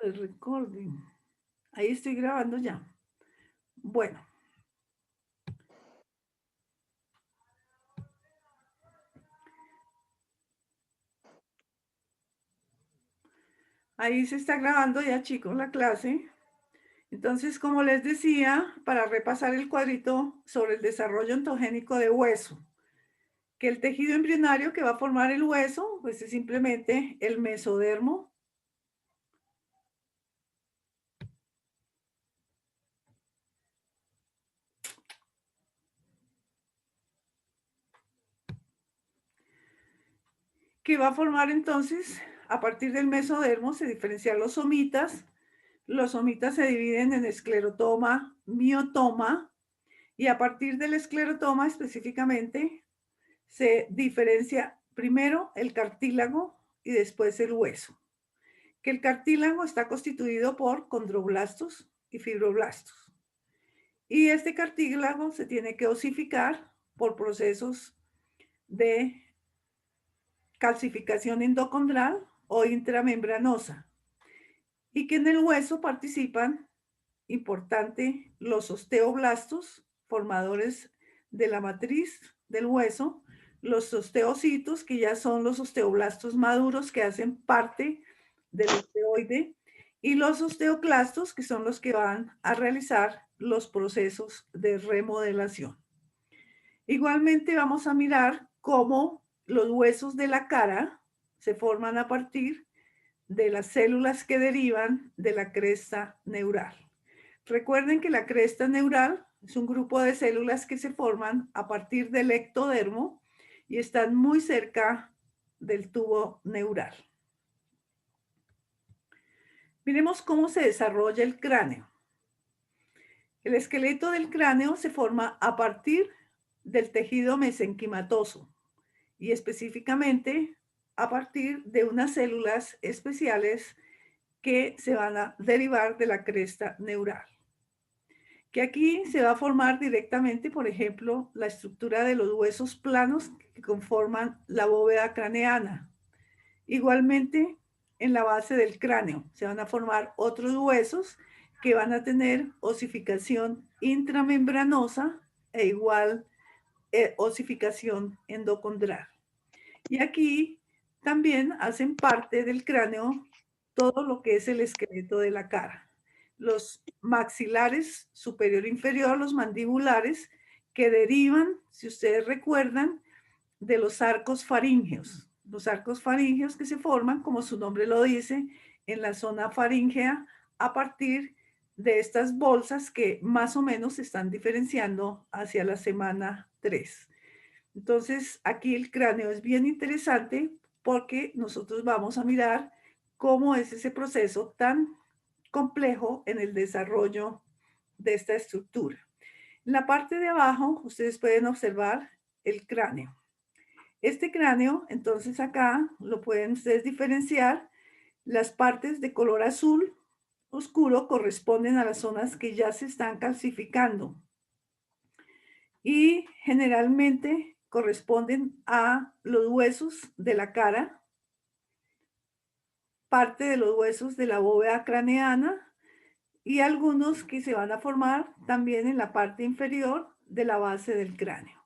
El recording. Ahí estoy grabando ya. Bueno, ahí se está grabando ya, chicos, la clase. Entonces, como les decía, para repasar el cuadrito sobre el desarrollo ontogénico de hueso, que el tejido embrionario que va a formar el hueso, pues es simplemente el mesodermo, que va a formar entonces, a partir del mesodermo, se diferencian los somitas. Los somitas se dividen en esclerotoma, miotoma, y a partir del esclerotoma específicamente se diferencia primero el cartílago y después el hueso. Que el cartílago está constituido por condroblastos y fibroblastos. Y este cartílago se tiene que osificar por procesos de calcificación endocondral o intramembranosa. Y que en el hueso participan, importante, los osteoblastos, formadores de la matriz del hueso, los osteocitos, que ya son los osteoblastos maduros que hacen parte del osteoide, y los osteoclastos, que son los que van a realizar los procesos de remodelación. Igualmente vamos a mirar cómo los huesos de la cara se forman a partir de las células que derivan de la cresta neural. Recuerden que la cresta neural es un grupo de células que se forman a partir del ectodermo y están muy cerca del tubo neural. Miremos cómo se desarrolla el cráneo. El esqueleto del cráneo se forma a partir del tejido mesenquimatoso y específicamente a partir de unas células especiales que se van a derivar de la cresta neural. Que aquí se va a formar directamente, por ejemplo, la estructura de los huesos planos que conforman la bóveda craneana. Igualmente, en la base del cráneo se van a formar otros huesos que van a tener osificación intramembranosa e igual osificación endocondral. Y aquí también hacen parte del cráneo todo lo que es el esqueleto de la cara. Los maxilares superior e inferior, los mandibulares, que derivan, si ustedes recuerdan, de los arcos faríngeos. Los arcos faríngeos que se forman, como su nombre lo dice, en la zona faríngea a partir de estas bolsas que más o menos se están diferenciando hacia la semana 3. Entonces, aquí el cráneo es bien interesante porque nosotros vamos a mirar cómo es ese proceso tan complejo en el desarrollo de esta estructura. En la parte de abajo, ustedes pueden observar el cráneo. Este cráneo, entonces acá lo pueden ustedes diferenciar. Las partes de color azul oscuro corresponden a las zonas que ya se están calcificando y generalmente corresponden a los huesos de la cara, parte de los huesos de la bóveda craneana y algunos que se van a formar también en la parte inferior de la base del cráneo.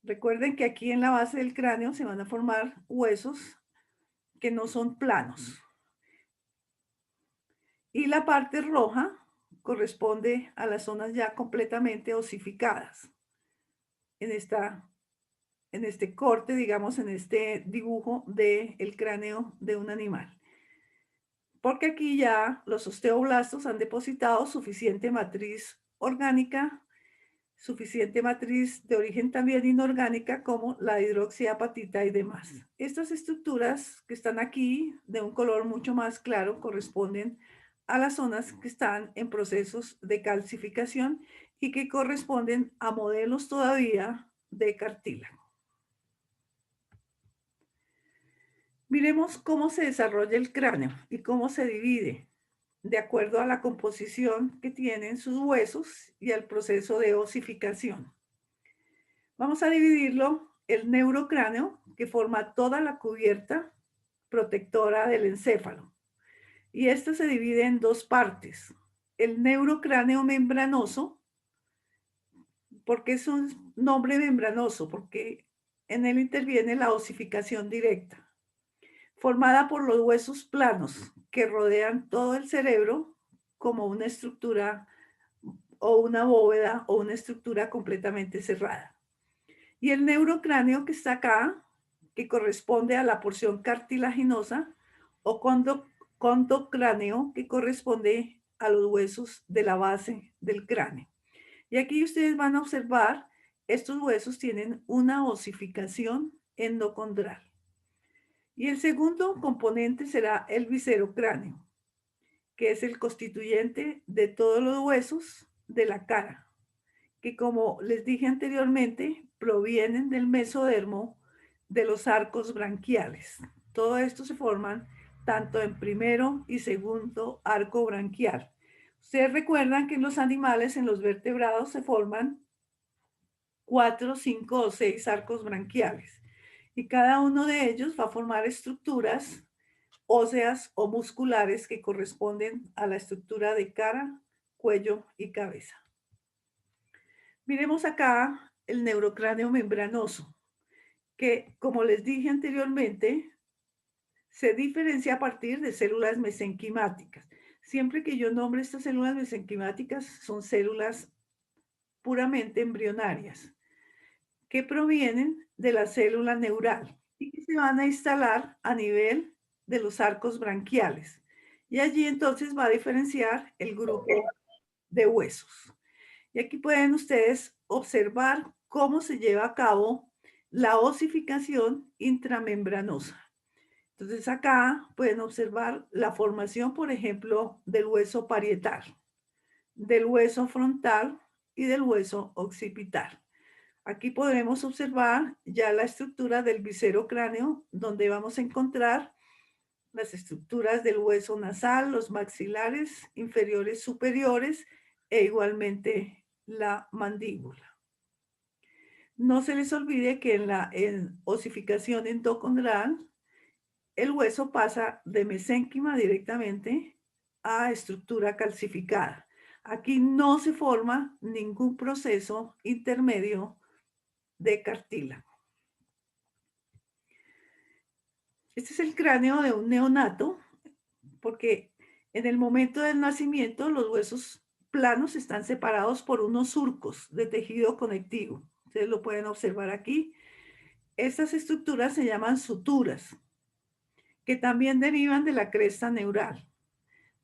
Recuerden que aquí en la base del cráneo se van a formar huesos que no son planos. Y la parte roja corresponde a las zonas ya completamente osificadas en este corte, digamos, en este dibujo del cráneo de un animal. Porque aquí ya los osteoblastos han depositado suficiente matriz orgánica, suficiente matriz de origen también inorgánica como la hidroxiapatita y demás. Estas estructuras que están aquí de un color mucho más claro corresponden a las zonas que están en procesos de calcificación y que corresponden a modelos todavía de cartílago. Miremos cómo se desarrolla el cráneo y cómo se divide de acuerdo a la composición que tienen sus huesos y al proceso de osificación. Vamos a dividirlo el neurocráneo, que forma toda la cubierta protectora del encéfalo. y esta se divide en dos partes. El neurocráneo membranoso. ¿Por qué es un nombre membranoso? Porque en él interviene la osificación directa, formada por los huesos planos que rodean todo el cerebro como una estructura o una bóveda o una estructura completamente cerrada. Y el neurocráneo que está acá, que corresponde a la porción cartilaginosa, o condocráneo, que corresponde a los huesos de la base del cráneo. Y aquí ustedes van a observar, estos huesos tienen una osificación endocondral. Y el segundo componente será el viscerocráneo, que es el constituyente de todos los huesos de la cara, que como les dije anteriormente, provienen del mesodermo de los arcos branquiales. Todo esto se forman tanto en primero y segundo arco branquial. Ustedes recuerdan que en los animales, en los vertebrados, se forman 4, 5 o 6 arcos branquiales. Y cada uno de ellos va a formar estructuras óseas o musculares que corresponden a la estructura de cara, cuello y cabeza. Miremos acá el neurocráneo membranoso, que como les dije anteriormente, se diferencia a partir de células mesenquimáticas. Siempre que yo nombre estas células mesenquimáticas, son células puramente embrionarias que provienen de la célula neural y que se van a instalar a nivel de los arcos branquiales. Y allí entonces va a diferenciar el grupo de huesos. Y aquí pueden ustedes observar cómo se lleva a cabo la osificación intramembranosa. Entonces acá pueden observar la formación, por ejemplo, del hueso parietal, del hueso frontal y del hueso occipital. Aquí podremos observar ya la estructura del viscerocráneo, donde vamos a encontrar las estructuras del hueso nasal, los maxilares inferiores superiores e igualmente la mandíbula. No se les olvide que en la osificación endocondral, el hueso pasa de mesénquima directamente a estructura calcificada. Aquí no se forma ningún proceso intermedio de cartílago. Este es el cráneo de un neonato, porque en el momento del nacimiento los huesos planos están separados por unos surcos de tejido conectivo. Ustedes lo pueden observar aquí. Estas estructuras se llaman suturas, que también derivan de la cresta neural.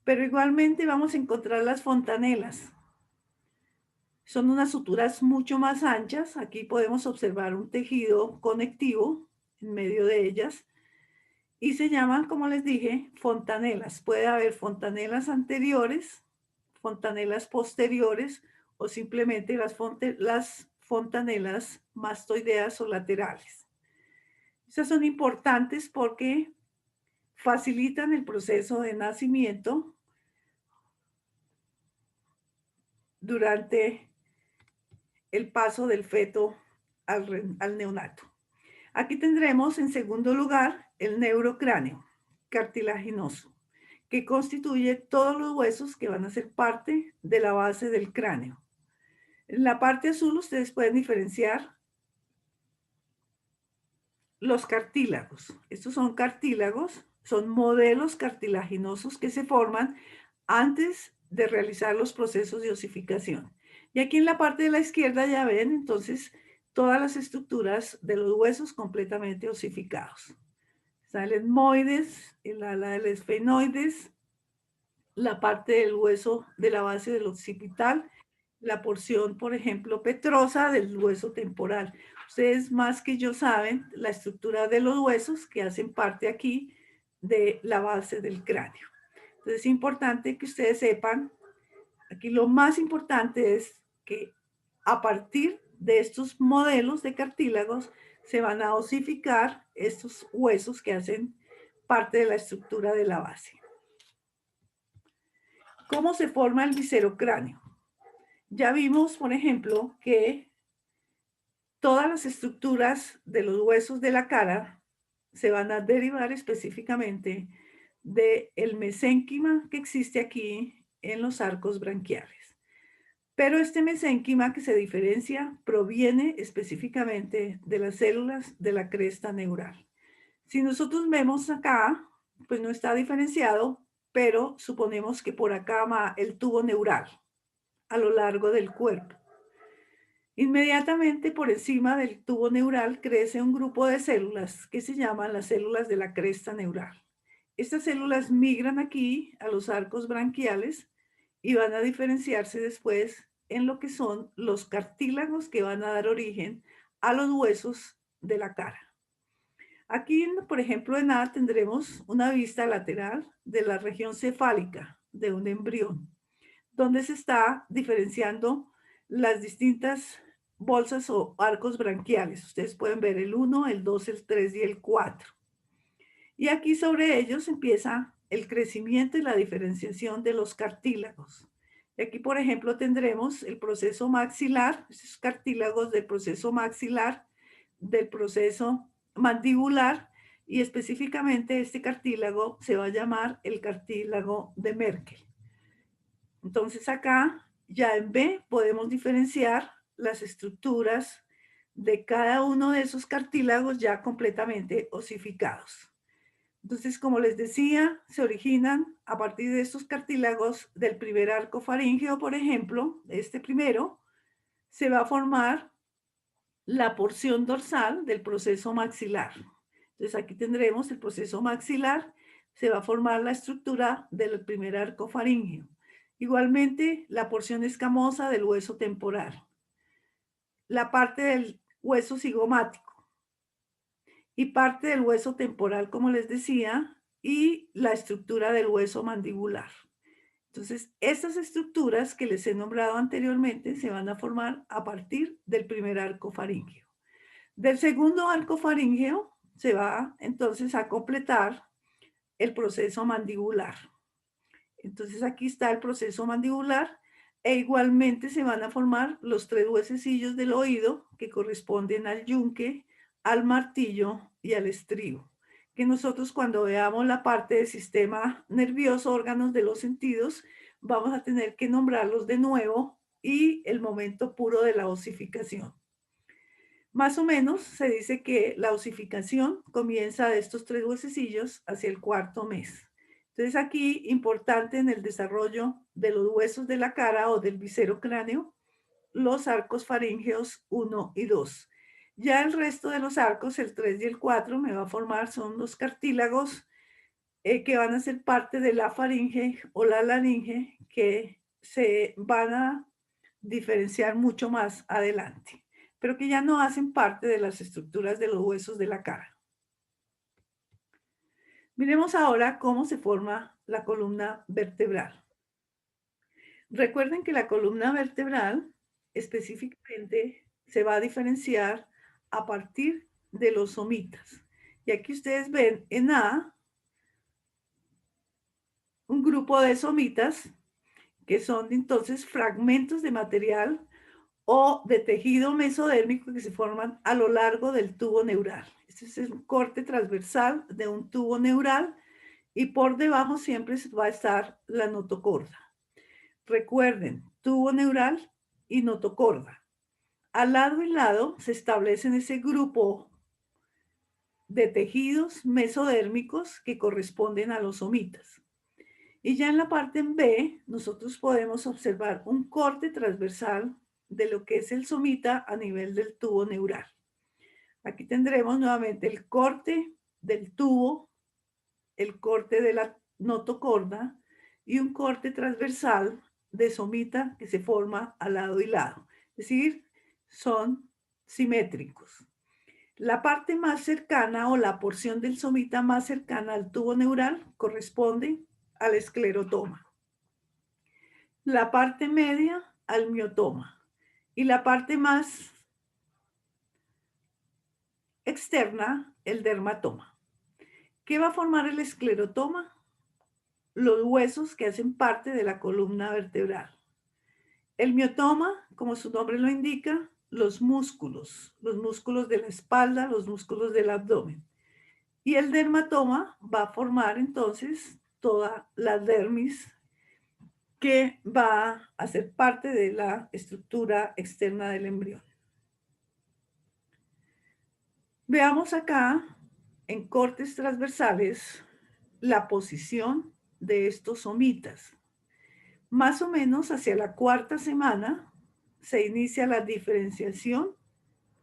Pero igualmente vamos a encontrar las fontanelas. Son unas suturas mucho más anchas. Aquí podemos observar un tejido conectivo en medio de ellas. Y se llaman, como les dije, fontanelas. Puede haber fontanelas anteriores, fontanelas posteriores o simplemente las fontanelas mastoideas o laterales. Estas son importantes porque facilitan el proceso de nacimiento durante el paso del feto al neonato. Aquí tendremos en segundo lugar el neurocráneo cartilaginoso, que constituye todos los huesos que van a ser parte de la base del cráneo. En la parte azul ustedes pueden diferenciar los cartílagos. Estos son cartílagos, son modelos cartilaginosos que se forman antes de realizar los procesos de osificación. Y aquí en la parte de la izquierda ya ven entonces todas las estructuras de los huesos completamente osificados. Está el etmoides, el ala del esfenoides, la parte del hueso de la base del occipital, la porción, por ejemplo, petrosa del hueso temporal. Ustedes más que yo saben la estructura de los huesos que hacen parte aquí de la base del cráneo. Entonces es importante que ustedes sepan, aquí lo más importante es que a partir de estos modelos de cartílagos se van a osificar estos huesos que hacen parte de la estructura de la base. ¿Cómo se forma el viscerocráneo? Ya vimos, por ejemplo, que todas las estructuras de los huesos de la cara se van a derivar específicamente del mesénquima que existe aquí en los arcos branquiales. Pero este mesénquima que se diferencia proviene específicamente de las células de la cresta neural. Si nosotros vemos acá, pues no está diferenciado, pero suponemos que por acá va el tubo neural a lo largo del cuerpo. Inmediatamente por encima del tubo neural crece un grupo de células que se llaman las células de la cresta neural. Estas células migran aquí a los arcos branquiales y van a diferenciarse después en lo que son los cartílagos que van a dar origen a los huesos de la cara. Aquí, por ejemplo, en A tendremos una vista lateral de la región cefálica de un embrión, donde se está diferenciando las distintas bolsas o arcos branquiales. Ustedes pueden ver el 1, el 2, el 3 y el 4. Y aquí sobre ellos empieza el crecimiento y la diferenciación de los cartílagos. Y aquí, por ejemplo, tendremos el proceso maxilar, esos cartílagos del proceso maxilar, del proceso mandibular, y específicamente este cartílago se va a llamar el cartílago de Merkel. Entonces acá, ya en B, podemos diferenciar las estructuras de cada uno de esos cartílagos ya completamente osificados. Entonces, como les decía, se originan a partir de estos cartílagos del primer arco faríngeo, por ejemplo, este primero, se va a formar la porción dorsal del proceso maxilar. Entonces, aquí tendremos el proceso maxilar, se va a formar la estructura del primer arco faríngeo. Igualmente, la porción escamosa del hueso temporal, la parte del hueso cigomático y parte del hueso temporal, como les decía, y la estructura del hueso mandibular. Entonces, estas estructuras que les he nombrado anteriormente se van a formar a partir del primer arco faríngeo. Del segundo arco faríngeo se va entonces a completar el proceso mandibular. Entonces aquí está el proceso mandibular e igualmente se van a formar los 3 huesecillos del oído que corresponden al yunque, al martillo y al estribo, que nosotros cuando veamos la parte del sistema nervioso, órganos de los sentidos, vamos a tener que nombrarlos de nuevo y el momento puro de la osificación. Más o menos se dice que la osificación comienza de estos 3 huesecillos hacia el 4º mes. Entonces aquí, importante en el desarrollo de los huesos de la cara o del visero cráneo, los arcos faríngeos 1 y 2. Ya el resto de los arcos, el 3 y el 4, me va a formar, son los cartílagos que van a ser parte de la faringe o la laringe, que se van a diferenciar mucho más adelante, pero que ya no hacen parte de las estructuras de los huesos de la cara. Miremos ahora cómo se forma la columna vertebral. Recuerden que la columna vertebral específicamente se va a diferenciar a partir de los somitas. Y aquí ustedes ven en A un grupo de somitas que son entonces fragmentos de material o de tejido mesodérmico que se forman a lo largo del tubo neural. Este es un corte transversal de un tubo neural y por debajo siempre va a estar la notocorda. Recuerden, tubo neural y notocorda. Al lado y lado se establecen ese grupo de tejidos mesodérmicos que corresponden a los somitas. Y ya en la parte en B, nosotros podemos observar un corte transversal de lo que es el somita a nivel del tubo neural. Aquí tendremos nuevamente el corte del tubo, el corte de la notocorda y un corte transversal de somita que se forma al lado y lado. Es decir, son simétricos. La parte más cercana o la porción del somita más cercana al tubo neural corresponde al esclerotoma. La parte media al miotoma y la parte más externa, el dermatoma. ¿Qué va a formar el esclerotoma? Los huesos que hacen parte de la columna vertebral. El miotoma, como su nombre lo indica, los músculos de la espalda, los músculos del abdomen. Y el dermatoma va a formar entonces toda la dermis que va a ser parte de la estructura externa del embrión. Veamos acá en cortes transversales la posición de estos somitas. Más o menos hacia la cuarta semana se inicia la diferenciación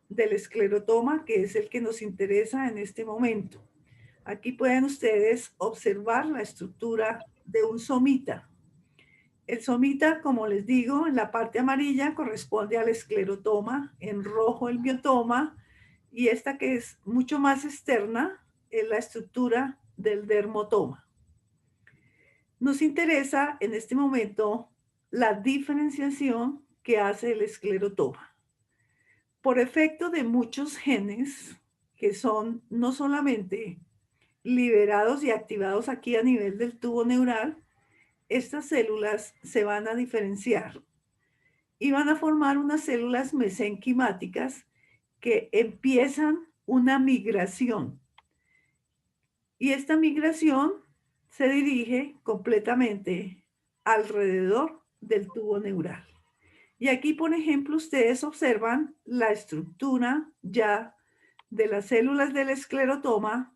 del esclerotoma, que es el que nos interesa en este momento. Aquí pueden ustedes observar la estructura de un somita. El somita, como les digo, en la parte amarilla corresponde al esclerotoma, en rojo el miotoma, y esta que es mucho más externa es la estructura del dermotoma. Nos interesa en este momento la diferenciación que hace el esclerotoma. Por efecto de muchos genes que son no solamente liberados y activados aquí a nivel del tubo neural, estas células se van a diferenciar y van a formar unas células mesenquimáticas que empiezan una migración. Y esta migración se dirige completamente alrededor del tubo neural. Y aquí, por ejemplo, ustedes observan la estructura ya de las células del esclerotoma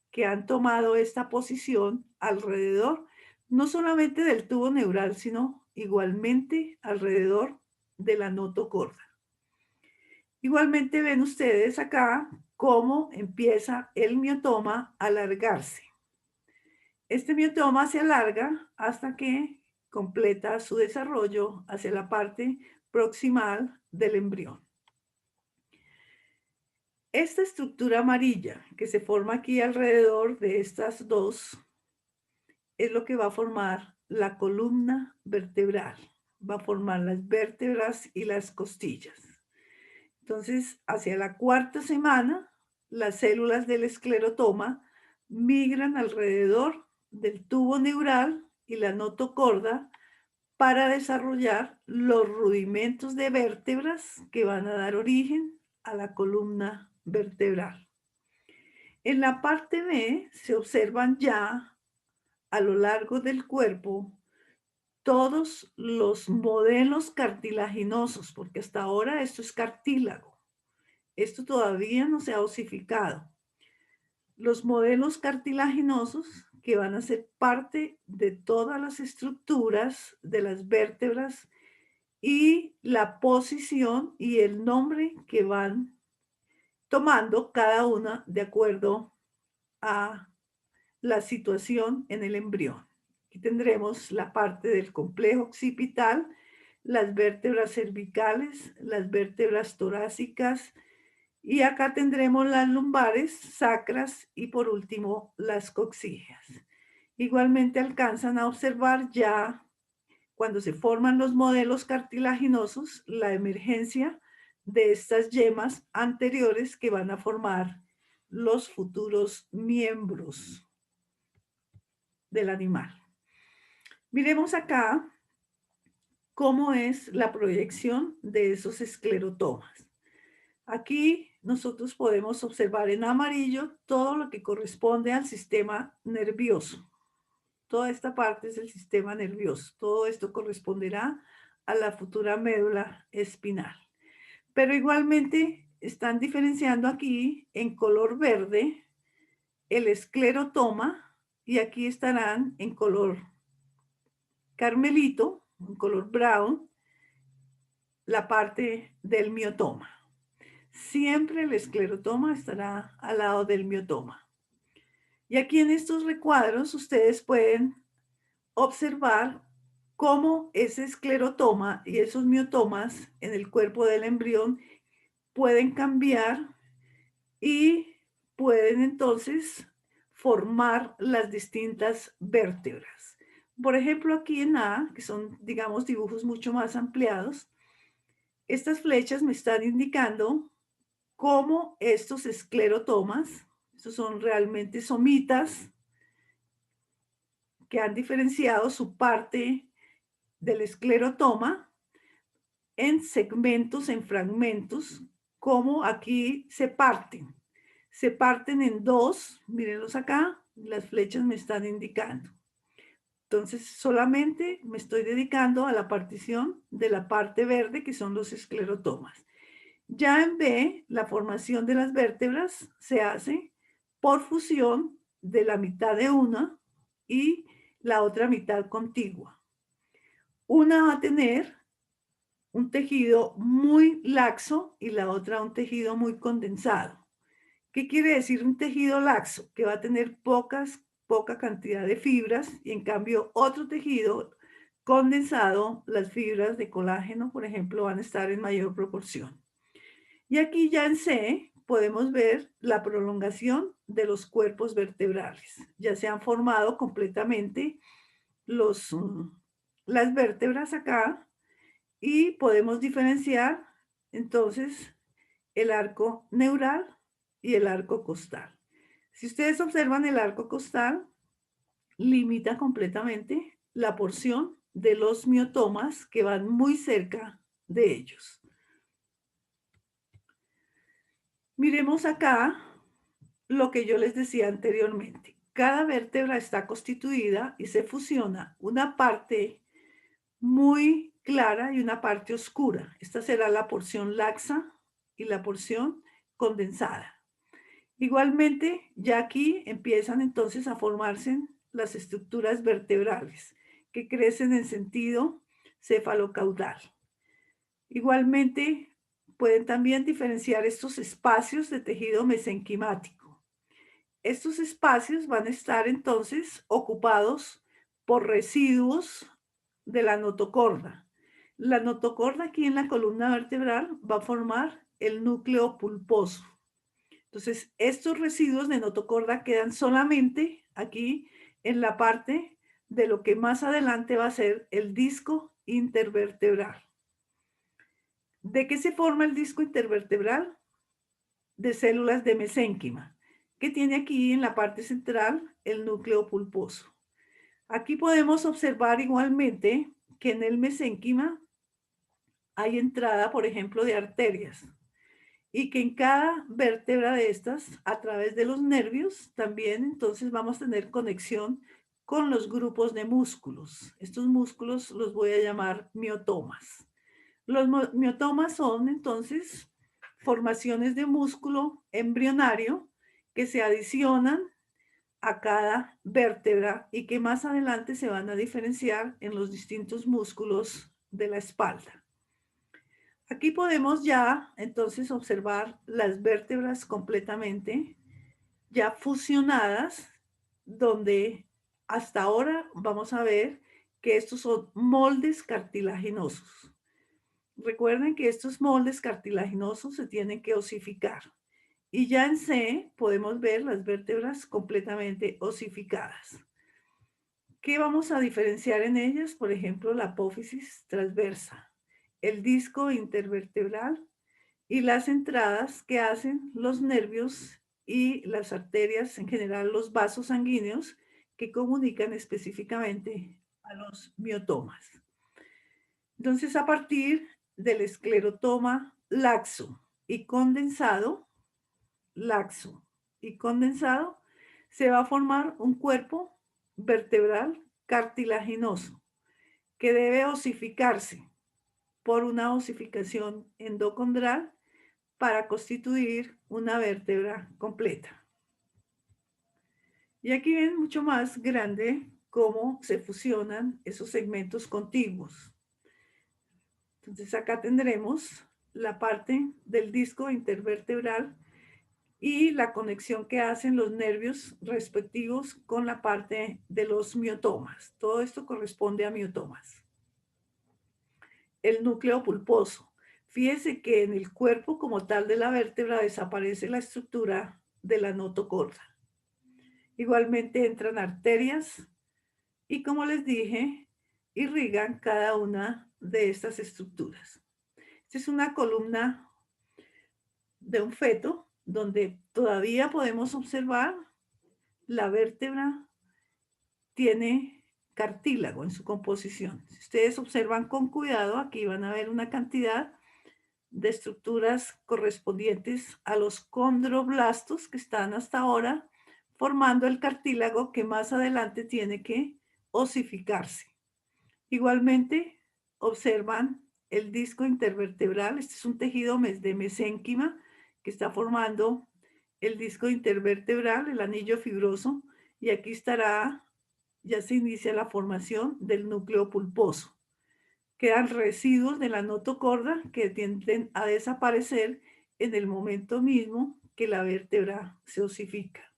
que han tomado esta posición alrededor, no solamente del tubo neural, sino igualmente alrededor de la notocorda. Igualmente ven ustedes acá cómo empieza el miotoma a alargarse. Este miotoma se alarga hasta que completa su desarrollo hacia la parte proximal del embrión. Esta estructura amarilla que se forma aquí alrededor de estas dos es lo que va a formar la columna vertebral, va a formar las vértebras y las costillas. Entonces, hacia la cuarta semana, las células del esclerotoma migran alrededor del tubo neural y la notocorda para desarrollar los rudimentos de vértebras que van a dar origen a la columna vertebral. En la parte B se observan ya a lo largo del cuerpo todos los modelos cartilaginosos, porque hasta ahora esto es cartílago. Esto todavía no se ha osificado. Los modelos cartilaginosos que van a ser parte de todas las estructuras de las vértebras y la posición y el nombre que van tomando cada una de acuerdo a la situación en el embrión. Aquí tendremos la parte del complejo occipital, las vértebras cervicales, las vértebras torácicas, y acá tendremos las lumbares, sacras y por último las coxígeas. Igualmente alcanzan a observar ya cuando se forman los modelos cartilaginosos la emergencia de estas yemas anteriores que van a formar los futuros miembros del animal. Miremos acá cómo es la proyección de esos esclerotomas. Aquí nosotros podemos observar en amarillo todo lo que corresponde al sistema nervioso. Toda esta parte es el sistema nervioso. Todo esto corresponderá a la futura médula espinal. Pero igualmente están diferenciando aquí en color verde el esclerotoma y aquí estarán en color carmelito, en color brown, la parte del miotoma. Siempre el esclerotoma estará al lado del miotoma. Y aquí en estos recuadros ustedes pueden observar cómo ese esclerotoma y esos miotomas en el cuerpo del embrión pueden cambiar y pueden entonces formar las distintas vértebras. Por ejemplo, aquí en A, que son, digamos, dibujos mucho más ampliados, estas flechas me están indicando cómo estos esclerotomas, estos son realmente somitas que han diferenciado su parte del esclerotoma en segmentos, en fragmentos, como aquí se parten. se parten en dos, mírenlos acá, las flechas me están indicando. Entonces, solamente me estoy dedicando a la partición de la parte verde, que son los esclerotomas. Ya en B, la formación de las vértebras se hace por fusión de la mitad de una y la otra mitad contigua. Una va a tener un tejido muy laxo y la otra un tejido muy condensado. ¿Qué quiere decir un tejido laxo? Que va a tener poca cantidad de fibras y en cambio otro tejido condensado, las fibras de colágeno, por ejemplo, van a estar en mayor proporción. Y aquí ya en C podemos ver la prolongación de los cuerpos vertebrales. Ya se han formado completamente los, las vértebras acá y podemos diferenciar entonces el arco neural y el arco costal. Si ustedes observan, el arco costal limita completamente la porción de los miotomas que van muy cerca de ellos. Miremos acá lo que yo les decía anteriormente. Cada vértebra está constituida y se fusiona una parte muy clara y una parte oscura. Esta será la porción laxa y la porción condensada. Igualmente, ya aquí empiezan entonces a formarse las estructuras vertebrales que crecen en sentido cefalocaudal. Igualmente, pueden también diferenciar estos espacios de tejido mesenquimático. Estos espacios van a estar entonces ocupados por residuos de la notocorda. La notocorda aquí en la columna vertebral va a formar el núcleo pulposo. Entonces, estos residuos de notocorda quedan solamente aquí en la parte de lo que más adelante va a ser el disco intervertebral. ¿De qué se forma el disco intervertebral? De células de mesénquima, que tiene aquí en la parte central el núcleo pulposo. Aquí podemos observar igualmente que en el mesénquima hay entrada, por ejemplo, de arterias y que en cada vértebra de estas, a través de los nervios, también entonces vamos a tener conexión con los grupos de músculos. Estos músculos los voy a llamar miotomas. Los miotomas son entonces formaciones de músculo embrionario que se adicionan a cada vértebra y que más adelante se van a diferenciar en los distintos músculos de la espalda. Aquí podemos ya entonces observar las vértebras completamente ya fusionadas, donde hasta ahora vamos a ver que estos son moldes cartilaginosos. Recuerden que estos moldes cartilaginosos se tienen que osificar. Y ya en C podemos ver las vértebras completamente osificadas. ¿Qué vamos a diferenciar en ellas? Por ejemplo, la apófisis transversa, el disco intervertebral y las entradas que hacen los nervios y las arterias, en general los vasos sanguíneos, que comunican específicamente a los miotomas. Entonces, a partir del esclerotoma laxo y condensado, se va a formar un cuerpo vertebral cartilaginoso que debe osificarse por una osificación endocondral para constituir una vértebra completa. Y aquí ven mucho más grande cómo se fusionan esos segmentos contiguos. Entonces acá tendremos la parte del disco intervertebral y la conexión que hacen los nervios respectivos con la parte de los miotomas. Todo esto corresponde a miotomas. El núcleo pulposo. Fíjese que en el cuerpo como tal de la vértebra desaparece la estructura de la notocorda. Igualmente entran arterias y, como les dije, irrigan cada una de estas estructuras. Esta es una columna de un feto donde todavía podemos observar la vértebra tiene cartílago en su composición. Si ustedes observan con cuidado, aquí van a ver una cantidad de estructuras correspondientes a los condroblastos que están hasta ahora formando el cartílago que más adelante tiene que osificarse. Igualmente, observan el disco intervertebral. Este es un tejido de mesénquima que está formando el disco intervertebral, el anillo fibroso, y aquí estará, ya se inicia la formación del núcleo pulposo. Quedan residuos de la notocorda que tienden a desaparecer en el momento mismo que la vértebra se osifica.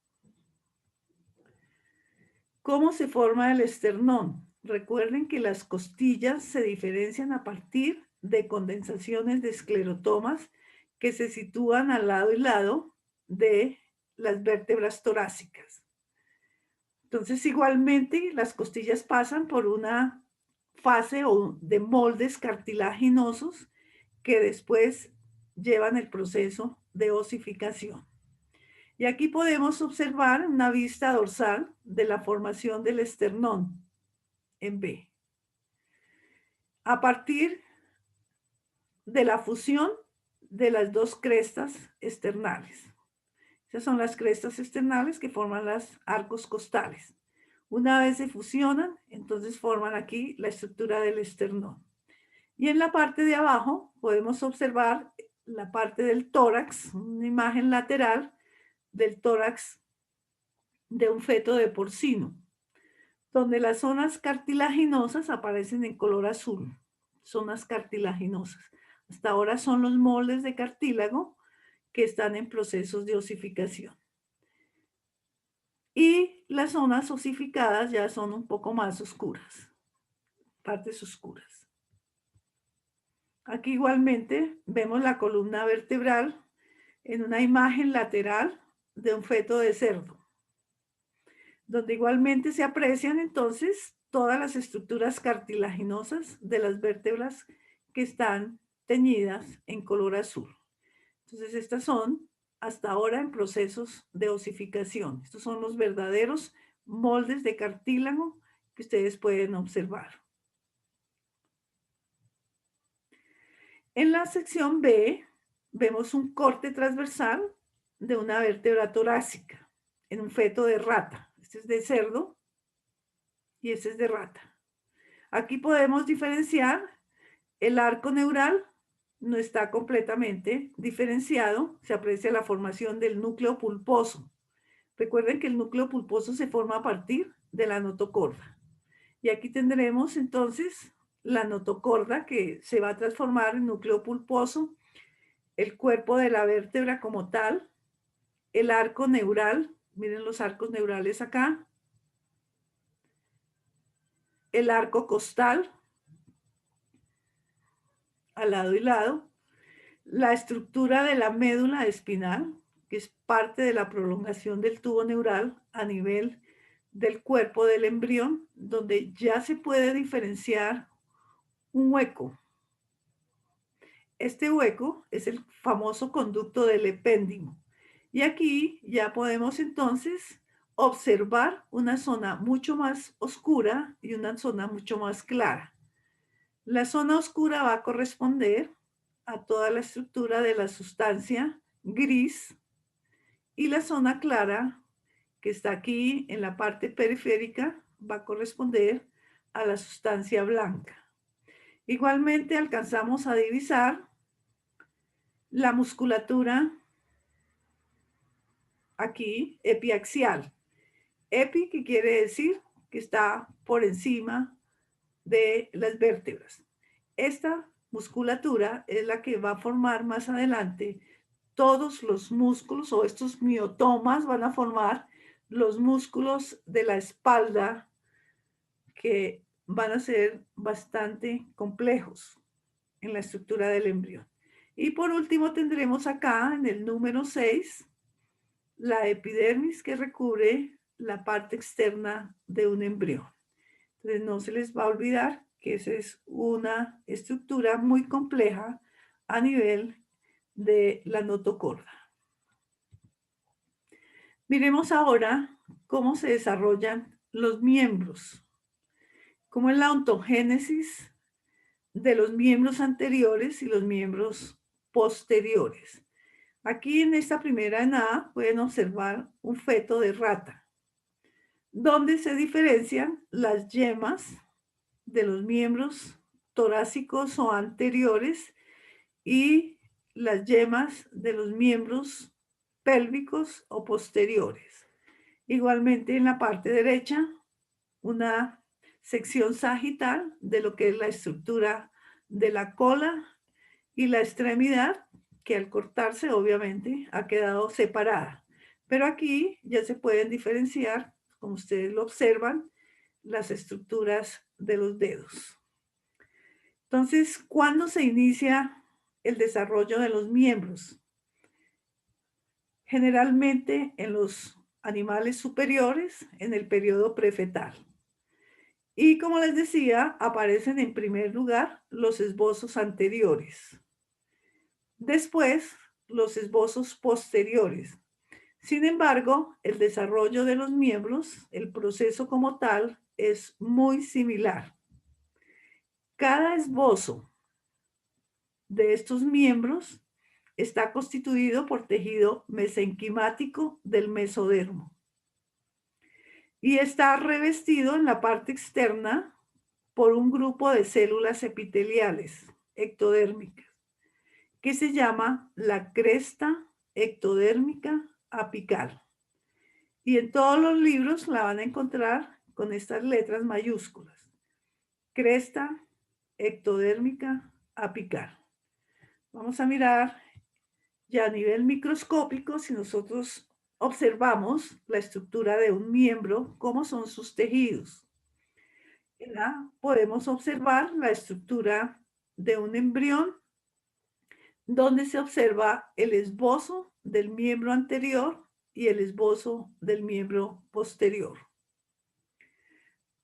¿Cómo se forma el esternón? Recuerden que las costillas se diferencian a partir de condensaciones de esclerotomas que se sitúan al lado y lado de las vértebras torácicas. Entonces, igualmente, las costillas pasan por una fase de moldes cartilaginosos que después llevan el proceso de osificación. Y aquí podemos observar una vista dorsal de la formación del esternón en B. A partir de la fusión de las dos crestas esternales. Esas son las crestas esternales que forman los arcos costales. Una vez se fusionan, entonces forman aquí la estructura del esternón. Y en la parte de abajo podemos observar la parte del tórax, una imagen lateral del tórax de un feto de porcino, donde las zonas cartilaginosas aparecen en color azul, zonas cartilaginosas. Hasta ahora son los moldes de cartílago que están en procesos de osificación. Y las zonas osificadas ya son un poco más oscuras, partes oscuras. Aquí igualmente vemos la columna vertebral en una imagen lateral de un feto de cerdo, donde igualmente se aprecian entonces todas las estructuras cartilaginosas de las vértebras que están teñidas en color azul. Entonces estas son hasta ahora en procesos de osificación. Estos son los verdaderos moldes de cartílago que ustedes pueden observar. En la sección B vemos un corte transversal de una vértebra torácica en un feto de rata. Este es de cerdo y este es de rata. Aquí podemos diferenciar el arco neural, no está completamente diferenciado, se aprecia la formación del núcleo pulposo. Recuerden que el núcleo pulposo se forma a partir de la notocorda. Y aquí tendremos entonces la notocorda que se va a transformar en núcleo pulposo, el cuerpo de la vértebra como tal, el arco neural, miren los arcos neurales acá, el arco costal, al lado y lado, la estructura de la médula espinal, que es parte de la prolongación del tubo neural a nivel del cuerpo del embrión, donde ya se puede diferenciar un hueco. Este hueco es el famoso conducto del epéndimo. Y aquí ya podemos entonces observar una zona mucho más oscura y una zona mucho más clara. La zona oscura va a corresponder a toda la estructura de la sustancia gris y la zona clara que está aquí en la parte periférica va a corresponder a la sustancia blanca. Igualmente alcanzamos a divisar la musculatura aquí epiaxial. Epi, que quiere decir que está por encima de las vértebras. Esta musculatura es la que va a formar más adelante todos los músculos, o estos miotomas van a formar los músculos de la espalda que van a ser bastante complejos en la estructura del embrión. Y por último tendremos acá en el número 6 la epidermis que recubre la parte externa de un embrión. Entonces no se les va a olvidar que esa es una estructura muy compleja a nivel de la notocorda. Miremos ahora cómo se desarrollan los miembros, cómo es la ontogénesis de los miembros anteriores y los miembros posteriores. Aquí en esta primera en A pueden observar un feto de rata, donde se diferencian las yemas de los miembros torácicos o anteriores y las yemas de los miembros pélvicos o posteriores. Igualmente en la parte derecha, una sección sagital de lo que es la estructura de la cola y la extremidad, que al cortarse obviamente ha quedado separada. Pero aquí ya se pueden diferenciar, como ustedes lo observan, las estructuras de los dedos. Entonces, ¿cuándo se inicia el desarrollo de los miembros? Generalmente en los animales superiores en el periodo prefetal. Y como les decía, aparecen en primer lugar los esbozos anteriores. Después, los esbozos posteriores. Sin embargo, el desarrollo de los miembros, el proceso como tal, es muy similar. Cada esbozo de estos miembros está constituido por tejido mesenquimático del mesodermo y está revestido en la parte externa por un grupo de células epiteliales ectodérmicas que se llama la cresta ectodérmica apical. Y en todos los libros la van a encontrar con estas letras mayúsculas. Cresta ectodérmica apical. Vamos a mirar ya a nivel microscópico si nosotros observamos la estructura de un miembro, cómo son sus tejidos. ¿Verdad? Podemos observar la estructura de un embrión donde se observa el esbozo del miembro anterior y el esbozo del miembro posterior.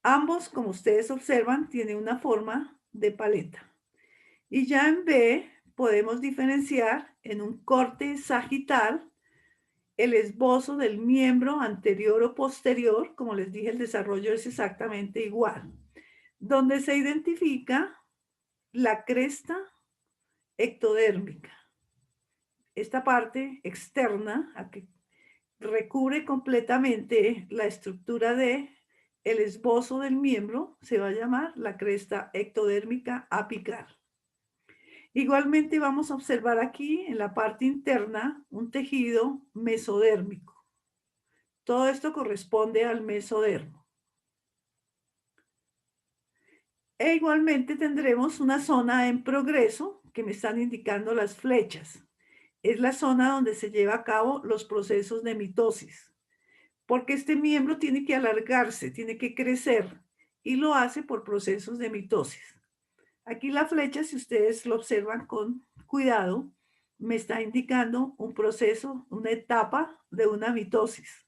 Ambos, como ustedes observan, tienen una forma de paleta. Y ya en B podemos diferenciar en un corte sagital el esbozo del miembro anterior o posterior, como les dije, el desarrollo es exactamente igual, donde se identifica la cresta ectodérmica. Esta parte externa a que recubre completamente la estructura de el esbozo del miembro se va a llamar la cresta ectodérmica apical. Igualmente vamos a observar aquí en la parte interna un tejido mesodérmico. Todo esto corresponde al mesodermo. E igualmente tendremos una zona en progreso que me están indicando las flechas. Es la zona donde se lleva a cabo los procesos de mitosis, porque este miembro tiene que alargarse, tiene que crecer y lo hace por procesos de mitosis. Aquí la flecha, si ustedes lo observan con cuidado, me está indicando un proceso, una etapa de una mitosis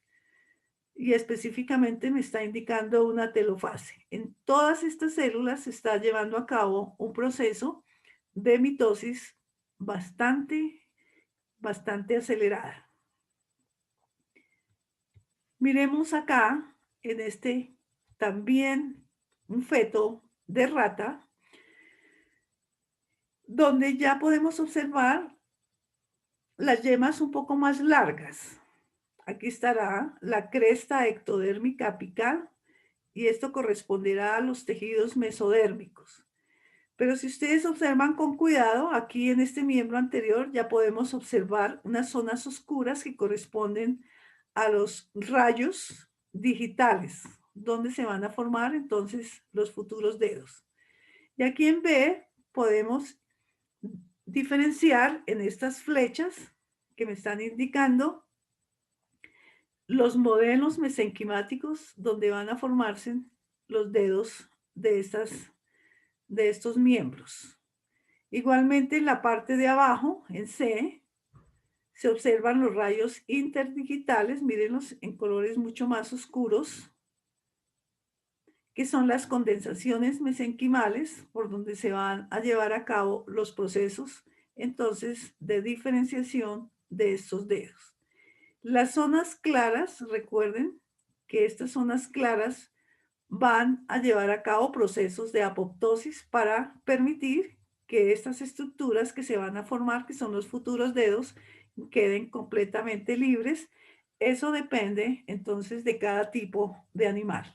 y específicamente me está indicando una telofase. En todas estas células se está llevando a cabo un proceso de mitosis bastante acelerada. Miremos acá en este también un feto de rata, donde ya podemos observar las yemas un poco más largas. Aquí estará la cresta ectodérmica apical y esto corresponderá a los tejidos mesodérmicos. Pero si ustedes observan con cuidado, aquí en este miembro anterior ya podemos observar unas zonas oscuras que corresponden a los rayos digitales, donde se van a formar entonces los futuros dedos. Y aquí en B podemos diferenciar en estas flechas que me están indicando los modelos mesenquimáticos donde van a formarse los dedos de estos miembros. Igualmente en la parte de abajo, en C, se observan los rayos interdigitales, mírenlos en colores mucho más oscuros, que son las condensaciones mesenquimales por donde se van a llevar a cabo los procesos entonces de diferenciación de estos dedos. Las zonas claras, recuerden que estas zonas claras van a llevar a cabo procesos de apoptosis para permitir que estas estructuras que se van a formar, que son los futuros dedos, queden completamente libres. Eso depende entonces de cada tipo de animal.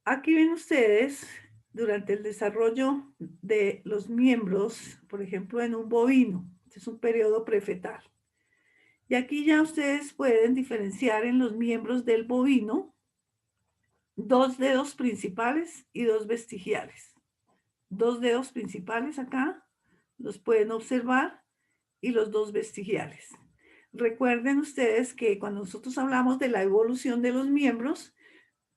Aquí ven ustedes, durante el desarrollo de los miembros, por ejemplo, en un bovino, este es un periodo prefetal. Y aquí ya ustedes pueden diferenciar en los miembros del bovino dos dedos principales y dos vestigiales. Dos dedos principales acá, los pueden observar, y los dos vestigiales. Recuerden ustedes que cuando nosotros hablamos de la evolución de los miembros,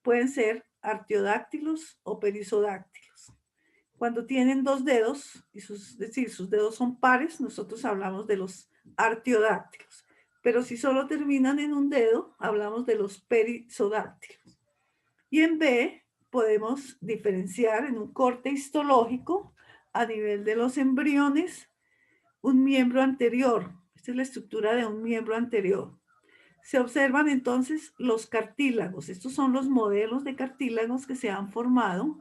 pueden ser artiodáctilos o perisodáctilos. Cuando tienen dos dedos, es decir, sus dedos son pares, nosotros hablamos de los artiodáctilos. Pero si solo terminan en un dedo, hablamos de los perisodáctilos. Y en B podemos diferenciar en un corte histológico a nivel de los embriones un miembro anterior. Esta es la estructura de un miembro anterior. Se observan entonces los cartílagos. Estos son los modelos de cartílagos que se han formado.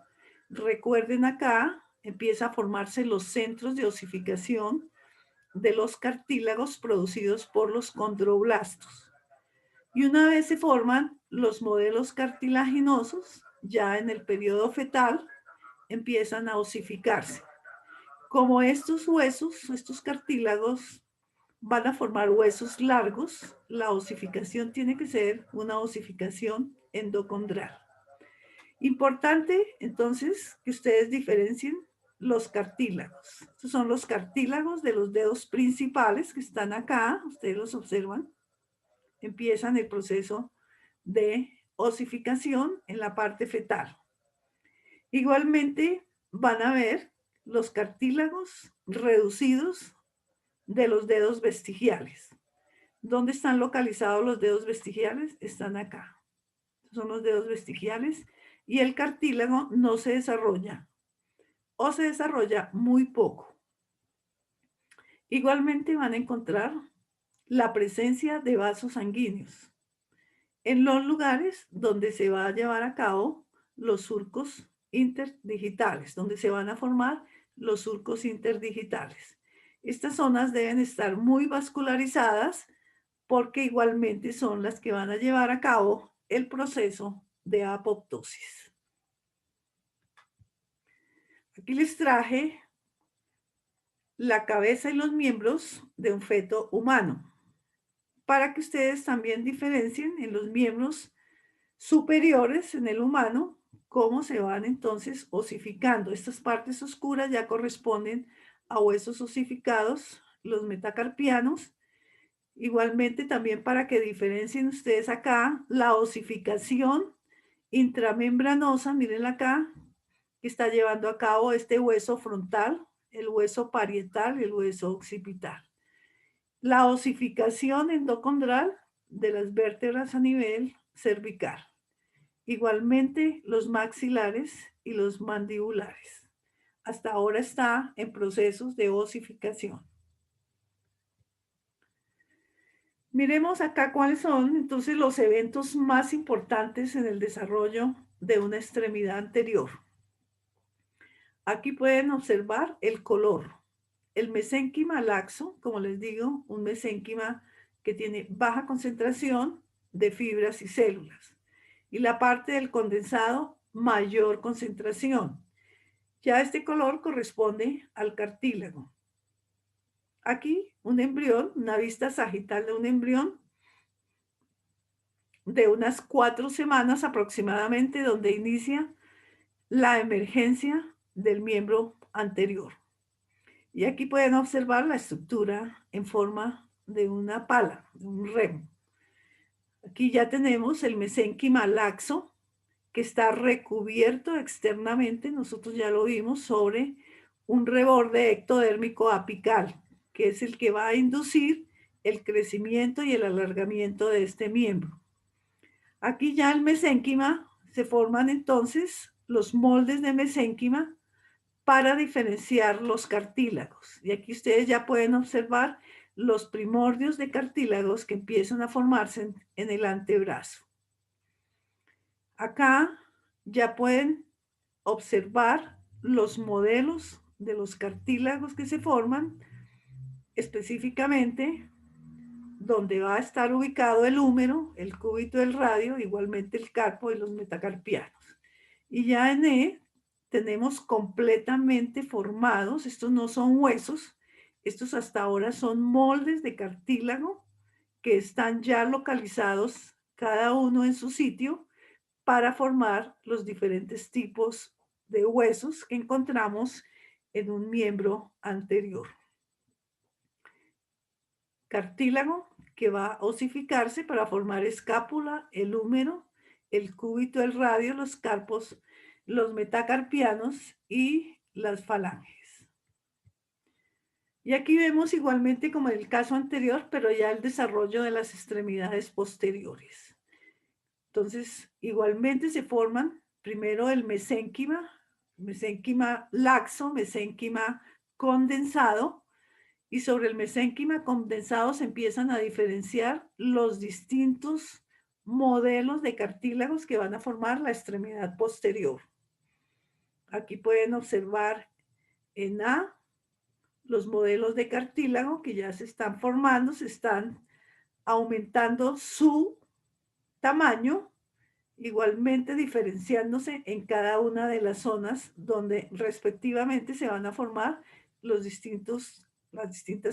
Recuerden acá, empieza a formarse los centros de osificación de los cartílagos producidos por los condroblastos. Y una vez se forman los modelos cartilaginosos, ya en el periodo fetal, empiezan a osificarse. Como estos huesos, estos cartílagos van a formar huesos largos, la osificación tiene que ser una osificación endocondral. Importante, entonces, que ustedes diferencien los cartílagos. Estos son los cartílagos de los dedos principales que están acá, ustedes los observan. Empiezan el proceso de osificación en la parte fetal. Igualmente van a ver los cartílagos reducidos de los dedos vestigiales. ¿Dónde están localizados los dedos vestigiales? Están acá. Son los dedos vestigiales y el cartílago no se desarrolla o se desarrolla muy poco. Igualmente van a encontrar la presencia de vasos sanguíneos en los lugares donde se va a llevar a cabo los surcos interdigitales, donde se van a formar los surcos interdigitales. Estas zonas deben estar muy vascularizadas porque igualmente son las que van a llevar a cabo el proceso de apoptosis. Aquí les traje la cabeza y los miembros de un feto humano para que ustedes también diferencien en los miembros superiores en el humano cómo se van entonces osificando. Estas partes oscuras ya corresponden a huesos osificados, los metacarpianos. Igualmente también para que diferencien ustedes acá la osificación intramembranosa, miren acá, que está llevando a cabo este hueso frontal, el hueso parietal y el hueso occipital. La osificación endocondral de las vértebras a nivel cervical. Igualmente los maxilares y los mandibulares. Hasta ahora está en procesos de osificación. Miremos acá cuáles son entonces los eventos más importantes en el desarrollo de una extremidad anterior. Aquí pueden observar el color. El mesénquima laxo, como les digo, un mesénquima que tiene baja concentración de fibras y células. Y la parte del condensado, mayor concentración. Ya este color corresponde al cartílago. Aquí un embrión, una vista sagital de un embrión de unas 4 semanas aproximadamente, donde inicia la emergencia del miembro anterior. Y aquí pueden observar la estructura en forma de una pala, de un remo. Aquí ya tenemos el mesénquima laxo, que está recubierto externamente, nosotros ya lo vimos, sobre un reborde ectodérmico apical, que es el que va a inducir el crecimiento y el alargamiento de este miembro. Aquí ya el mesénquima, se forman entonces los moldes de mesénquima para diferenciar los cartílagos. Y aquí ustedes ya pueden observar los primordios de cartílagos que empiezan a formarse en el antebrazo. Acá ya pueden observar los modelos de los cartílagos que se forman, específicamente donde va a estar ubicado el húmero, el cúbito del radio, igualmente el carpo y los metacarpianos. Y ya en E tenemos completamente formados, estos no son huesos, estos hasta ahora son moldes de cartílago que están ya localizados cada uno en su sitio para formar los diferentes tipos de huesos que encontramos en un miembro anterior. Cartílago que va a osificarse para formar escápula, el húmero, el cúbito, el radio, los carpos, los metacarpianos y las falanges. Y aquí vemos igualmente como en el caso anterior, pero ya el desarrollo de las extremidades posteriores. Entonces, igualmente se forman primero el mesénquima laxo, mesénquima condensado, y sobre el mesénquima condensado se empiezan a diferenciar los distintos modelos de cartílagos que van a formar la extremidad posterior. Aquí pueden observar en A los modelos de cartílago que ya se están formando, se están aumentando su tamaño, igualmente diferenciándose en cada una de las zonas donde respectivamente se van a formar las distintas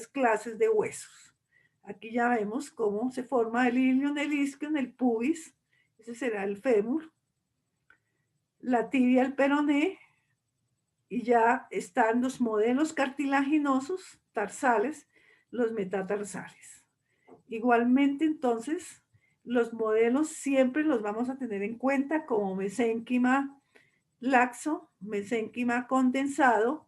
clases de huesos. Aquí ya vemos cómo se forma el ilion, el isquion, el pubis, ese será el fémur, la tibia, el peroné, y ya están los modelos cartilaginosos, tarsales, los metatarsales. Igualmente, entonces, los modelos siempre los vamos a tener en cuenta como mesénquima laxo, mesénquima condensado,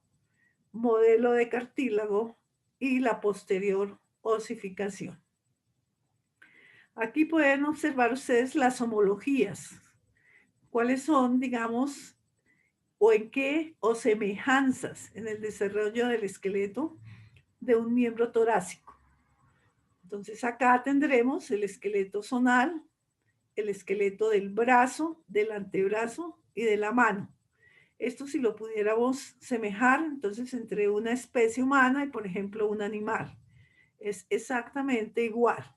modelo de cartílago y la posterior osificación. Aquí pueden observar ustedes las homologías. ¿Cuáles son, digamos, o en qué, o semejanzas en el desarrollo del esqueleto de un miembro torácico? Entonces acá tendremos el esqueleto zonal, el esqueleto del brazo, del antebrazo y de la mano. Esto si lo pudiéramos semejar, entonces entre una especie humana y por ejemplo un animal. Es exactamente igual.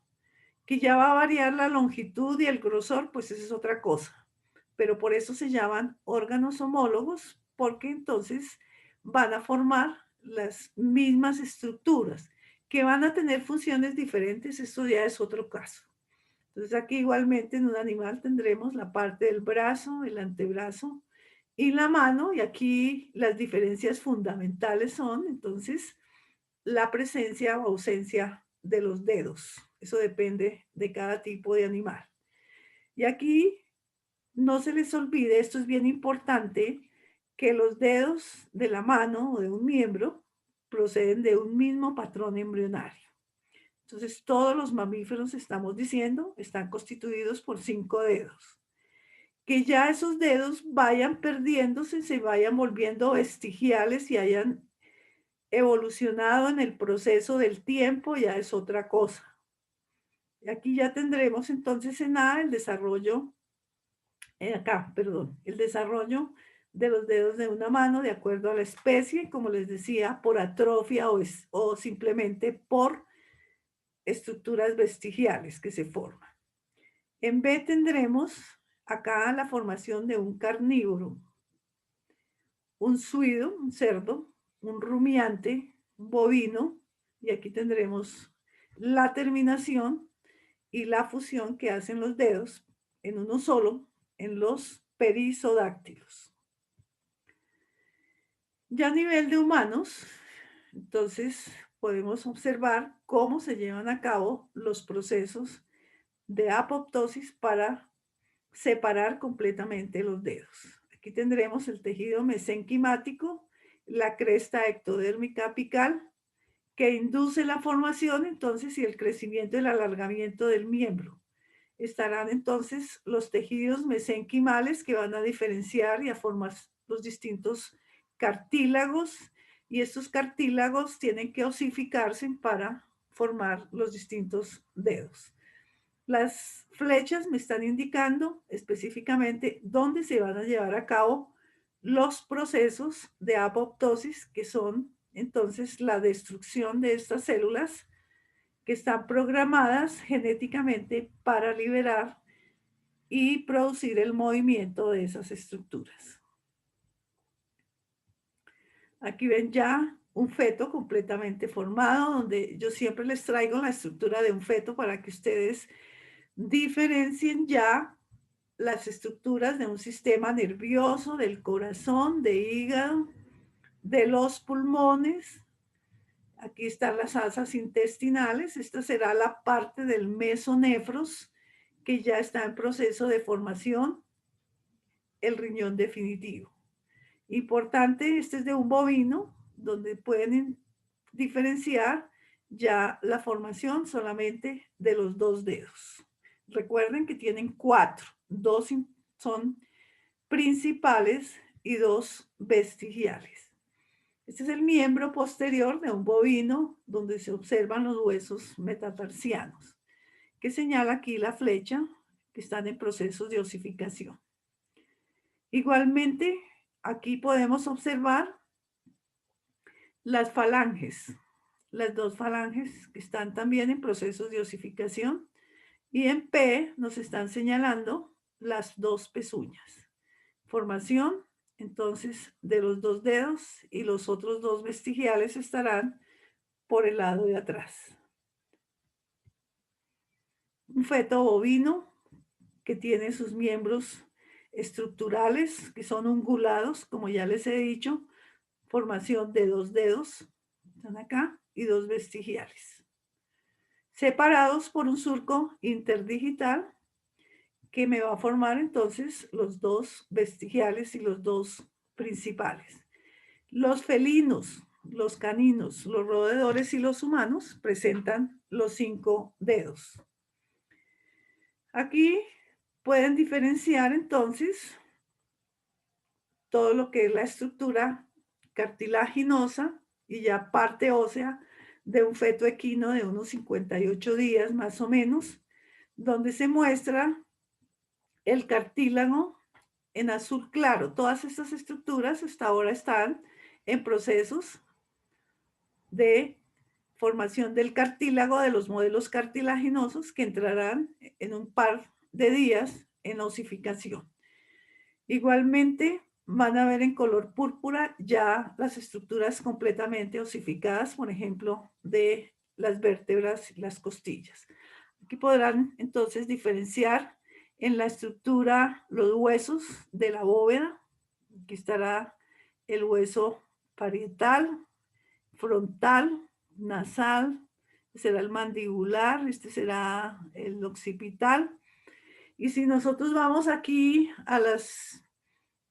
Que ya va a variar la longitud y el grosor, pues esa es otra cosa. Pero por eso se llaman órganos homólogos, porque entonces van a formar las mismas estructuras, que van a tener funciones diferentes, esto ya es otro caso. Entonces aquí igualmente en un animal tendremos la parte del brazo, el antebrazo y la mano, y aquí las diferencias fundamentales son entonces la presencia o ausencia de los dedos. Eso depende de cada tipo de animal. Y aquí no se les olvide, esto es bien importante, que los dedos de la mano o de un miembro proceden de un mismo patrón embrionario. Entonces, todos los mamíferos, estamos diciendo, están constituidos por 5 dedos. Que ya esos dedos vayan perdiéndose, se vayan volviendo vestigiales y hayan evolucionado en el proceso del tiempo, ya es otra cosa. Y aquí ya tendremos entonces en A el desarrollo, el desarrollo de los dedos de una mano de acuerdo a la especie, como les decía, por atrofia o simplemente por estructuras vestigiales que se forman. En B tendremos acá la formación de un carnívoro, un suido, un cerdo, un rumiante, un bovino, y aquí tendremos la terminación y la fusión que hacen los dedos en uno solo en los perisodáctilos. Ya a nivel de humanos, entonces podemos observar cómo se llevan a cabo los procesos de apoptosis para separar completamente los dedos. Aquí tendremos el tejido mesenquimático, la cresta ectodérmica apical, que induce la formación entonces y el crecimiento y el alargamiento del miembro. Estarán entonces los tejidos mesenquimales que van a diferenciar y a formar los distintos cartílagos, y estos cartílagos tienen que osificarse para formar los distintos dedos. Las flechas me están indicando específicamente dónde se van a llevar a cabo los procesos de apoptosis, que son entonces la destrucción de estas células que están programadas genéticamente para liberar y producir el movimiento de esas estructuras. Aquí ven ya un feto completamente formado, donde yo siempre les traigo la estructura de un feto para que ustedes diferencien ya las estructuras de un sistema nervioso, del corazón, de hígado, de los pulmones. Aquí están las asas intestinales. Esta será la parte del mesonefros que ya está en proceso de formación, el riñón definitivo. Importante, este es de un bovino, donde pueden diferenciar ya la formación solamente de los dos dedos. Recuerden que tienen cuatro, dos son principales y dos vestigiales. Este es el miembro posterior de un bovino donde se observan los huesos metatarsianos, que señala aquí la flecha, que están en procesos de osificación. Igualmente, aquí podemos observar las falanges, las dos falanges que están también en procesos de osificación, y en P nos están señalando las dos pezuñas. Formación, entonces, de los dos dedos, y los otros dos vestigiales estarán por el lado de atrás. Un feto bovino que tiene sus miembros estructurales, que son ungulados, como ya les he dicho, formación de dos dedos, están acá, y dos vestigiales, separados por un surco interdigital que me va a formar entonces los dos vestigiales y los dos principales. Los felinos, los caninos, los roedores y los humanos presentan los 5 dedos. Aquí pueden diferenciar entonces todo lo que es la estructura cartilaginosa y ya parte ósea de un feto equino de unos 58 días más o menos, donde se muestra el cartílago en azul claro. Todas estas estructuras hasta ahora están en procesos de formación del cartílago de los modelos cartilaginosos que entrarán en un par de días en osificación. Igualmente van a ver en color púrpura ya las estructuras completamente osificadas, por ejemplo, de las vértebras y las costillas. Aquí podrán entonces diferenciar en la estructura los huesos de la bóveda. Aquí estará el hueso parietal, frontal, nasal, este será el mandibular, este será el occipital. Y si nosotros vamos aquí a las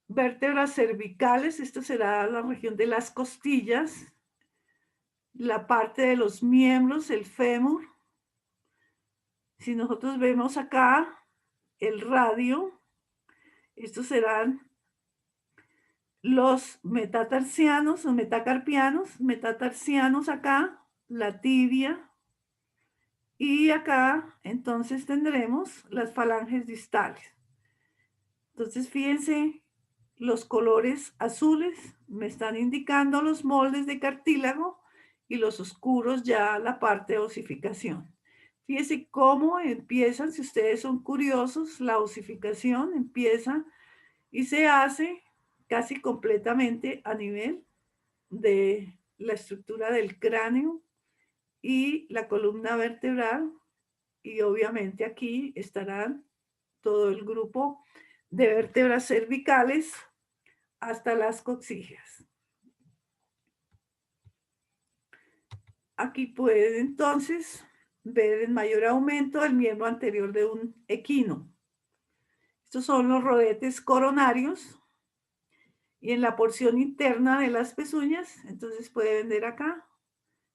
vértebras cervicales, esto será la región de las costillas, la parte de los miembros, el fémur. Si nosotros vemos acá el radio, estos serán los metatarsianos o metacarpianos acá, la tibia, y acá entonces tendremos las falanges distales. Entonces fíjense, los colores azules me están indicando los moldes de cartílago y los oscuros ya la parte de osificación. Fíjense cómo empiezan, si ustedes son curiosos, la osificación empieza y se hace casi completamente a nivel de la estructura del cráneo y la columna vertebral, y obviamente aquí estarán todo el grupo de vértebras cervicales hasta las coxígeas. Aquí pueden entonces ver en mayor aumento el miembro anterior de un equino. Estos son los rodetes coronarios, y en la porción interna de las pezuñas, entonces pueden ver acá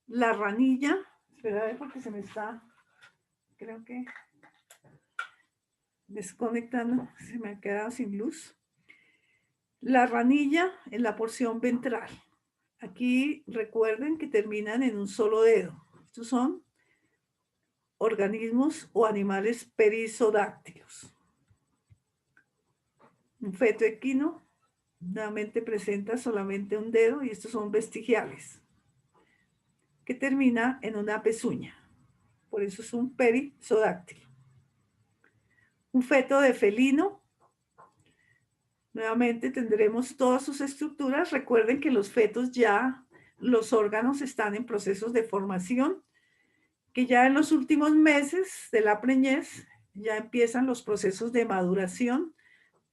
la ranilla. Espera a ver porque se me está, creo que desconectando, se me ha quedado sin luz. La ranilla en la porción ventral. Aquí recuerden que terminan en un solo dedo. Estos son organismos o animales perisodáctilos. Un feto equino Nuevamente presenta solamente un dedo y estos son vestigiales, que termina en una pezuña. Por eso es un perisodáctilo. Un feto de felino. Nuevamente tendremos todas sus estructuras. Recuerden que los fetos ya, los órganos están en procesos de formación, que ya en los últimos meses de la preñez ya empiezan los procesos de maduración,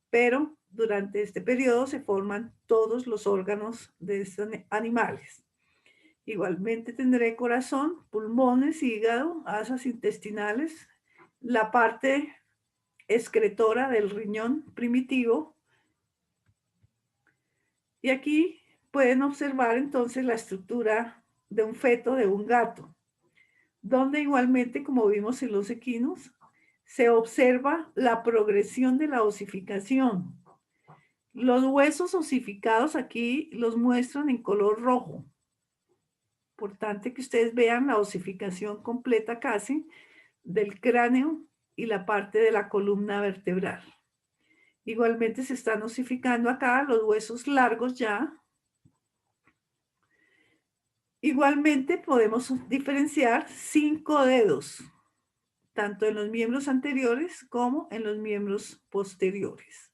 pero durante este periodo se forman todos los órganos de estos animales. Igualmente tendré corazón, pulmones, hígado, asas intestinales, la parte excretora del riñón primitivo. Y aquí pueden observar entonces la estructura de un feto de un gato, donde igualmente, como vimos en los equinos, se observa la progresión de la osificación. Los huesos osificados aquí los muestran en color rojo. Importante que ustedes vean la osificación completa casi del cráneo y la parte de la columna vertebral. Igualmente se están osificando acá los huesos largos ya. Igualmente podemos diferenciar 5 dedos, tanto en los miembros anteriores como en los miembros posteriores.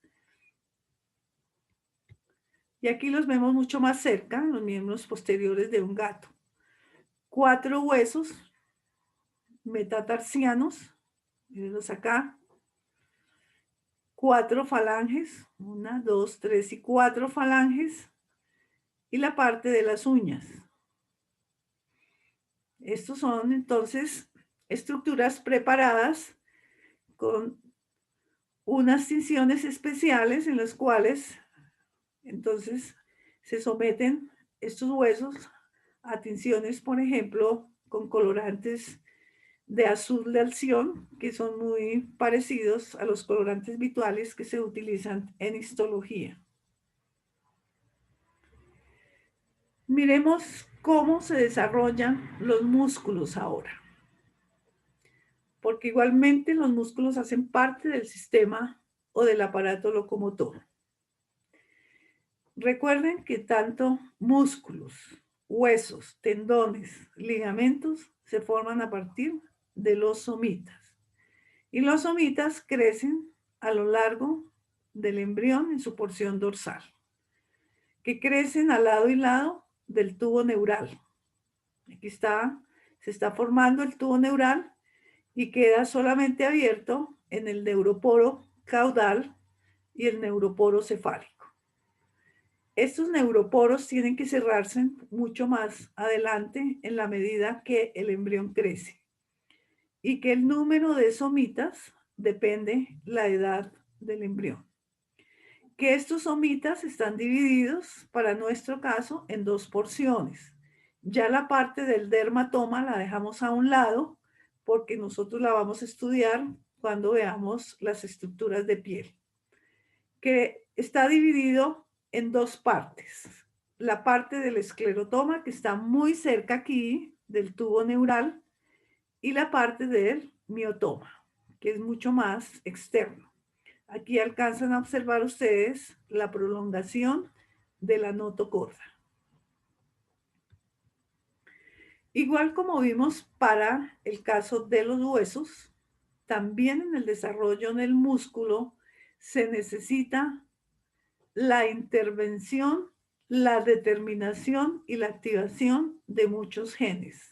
Y aquí los vemos mucho más cerca, los miembros posteriores de un gato. 4 huesos metatarsianos, mírenlos acá. 4 falanges, 1, 2, 3 y 4 falanges. Y la parte de las uñas. Estos son entonces estructuras preparadas con unas tinciones especiales en las cuales entonces se someten estos huesos a tinciones, por ejemplo, con colorantes de azul de alción, que son muy parecidos a los colorantes habituales que se utilizan en histología. Miremos cómo se desarrollan los músculos ahora, porque igualmente los músculos hacen parte del sistema o del aparato locomotor. Recuerden que tanto músculos, huesos, tendones, ligamentos se forman a partir de los somitas. Y los somitas crecen a lo largo del embrión en su porción dorsal, que crecen al lado y lado del tubo neural. Aquí está, se está formando el tubo neural y queda solamente abierto en el neuroporo caudal y el neuroporo cefálico. Estos neuroporos tienen que cerrarse mucho más adelante en la medida que el embrión crece y que el número de somitas depende la edad del embrión. Que estos somitas están divididos, para nuestro caso, en 2 porciones. Ya la parte del dermatoma la dejamos a un lado porque nosotros la vamos a estudiar cuando veamos las estructuras de piel, que está dividido en 2 partes. La parte del esclerotoma, que está muy cerca aquí del tubo neural, y la parte del miotoma, que es mucho más externo. Aquí alcanzan a observar ustedes la prolongación de la notocorda. Igual como vimos para el caso de los huesos, también en el desarrollo del músculo se necesita la intervención, la determinación y la activación de muchos genes.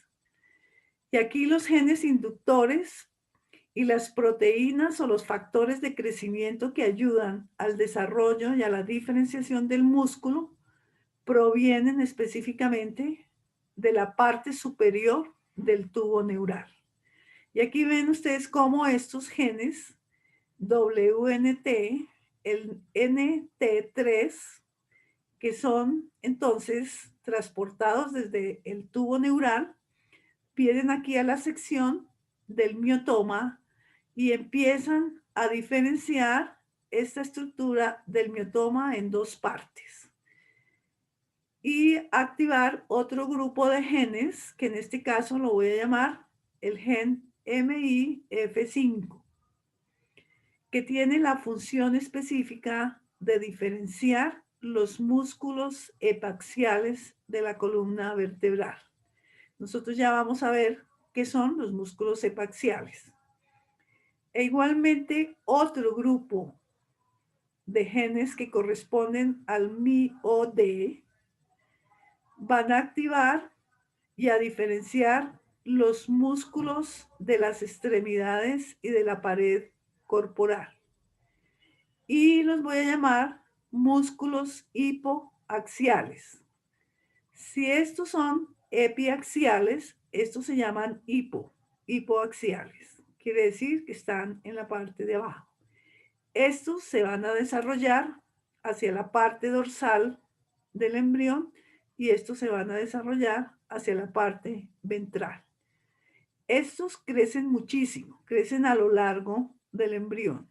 Y aquí los genes inductores y las proteínas o los factores de crecimiento que ayudan al desarrollo y a la diferenciación del músculo provienen específicamente de la parte superior del tubo neural. Y aquí ven ustedes cómo estos genes WNT, el NT3, que son entonces transportados desde el tubo neural, vienen aquí a la sección del miotoma y empiezan a diferenciar esta estructura del miotoma en 2 partes y activar otro grupo de genes, que en este caso lo voy a llamar el gen MIF5, que tiene la función específica de diferenciar los músculos epaxiales de la columna vertebral. Nosotros ya vamos a ver qué son los músculos epaxiales. E igualmente otro grupo de genes que corresponden al MIO-D van a activar y a diferenciar los músculos de las extremidades y de la pared corporal. Y los voy a llamar músculos hipoaxiales. Si estos son epiaxiales, estos se llaman hipoaxiales. Quiere decir que están en la parte de abajo. Estos se van a desarrollar hacia la parte dorsal del embrión y estos se van a desarrollar hacia la parte ventral. Estos crecen muchísimo, crecen a lo largo del embrión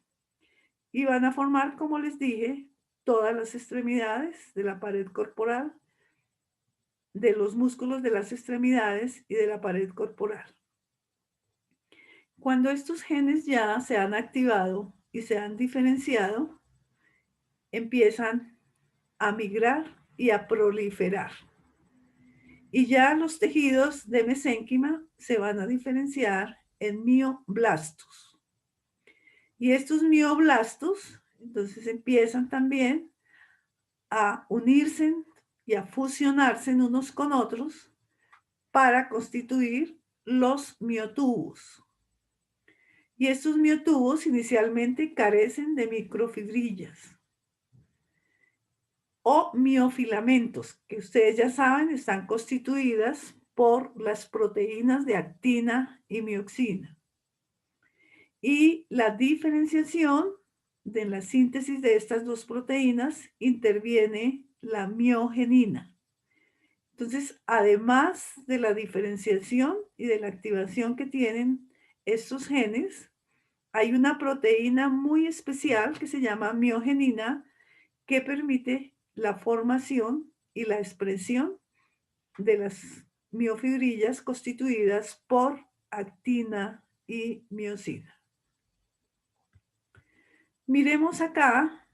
y van a formar, como les dije, todas las extremidades de la pared corporal, de los músculos de las extremidades y de la pared corporal. Cuando estos genes ya se han activado y se han diferenciado, empiezan a migrar y a proliferar. Y ya los tejidos de mesénquima se van a diferenciar en mioblastos. Y estos mioblastos, entonces empiezan también a unirse y a fusionarse unos con otros para constituir los miotubos. Y estos miotubos inicialmente carecen de microfibrillas o miofilamentos, que ustedes ya saben están constituidas por las proteínas de actina y mioxina. Y la diferenciación de la síntesis de estas dos proteínas interviene la miogenina. Entonces, además de la diferenciación y de la activación que tienen estos genes, hay una proteína muy especial que se llama miogenina que permite la formación y la expresión de las miofibrillas constituidas por actina y miosina. Miremos acá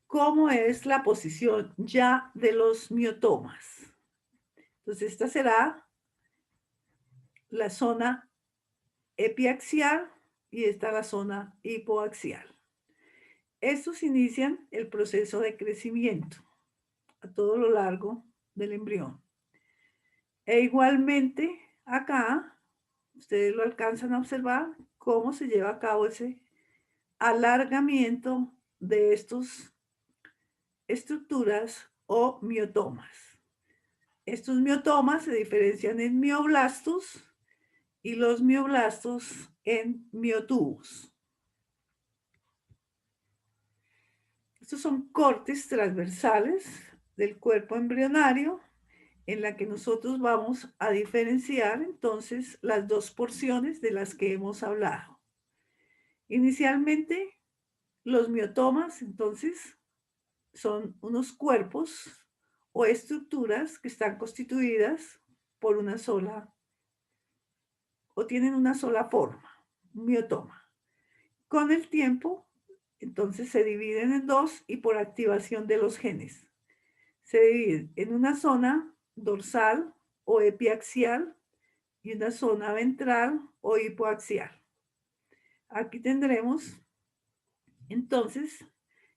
cómo es la posición ya de los miotomas. Entonces, esta será la zona epiaxial y esta la zona hipoaxial. Estos inician el proceso de crecimiento a todo lo largo del embrión. E igualmente acá, ustedes lo alcanzan a observar cómo se lleva a cabo ese alargamiento de estas estructuras o miotomas. Estos miotomas se diferencian en mioblastos y los mioblastos en miotubos. Estos son cortes transversales del cuerpo embrionario en la que nosotros vamos a diferenciar entonces las dos porciones de las que hemos hablado. Inicialmente, los miotomas entonces son unos cuerpos o estructuras que están constituidas por una sola o tienen una sola forma, un miotoma. Con el tiempo, entonces se dividen en dos y por activación de los genes. Se dividen en una zona dorsal o epiaxial y una zona ventral o hipoaxial. Aquí tendremos entonces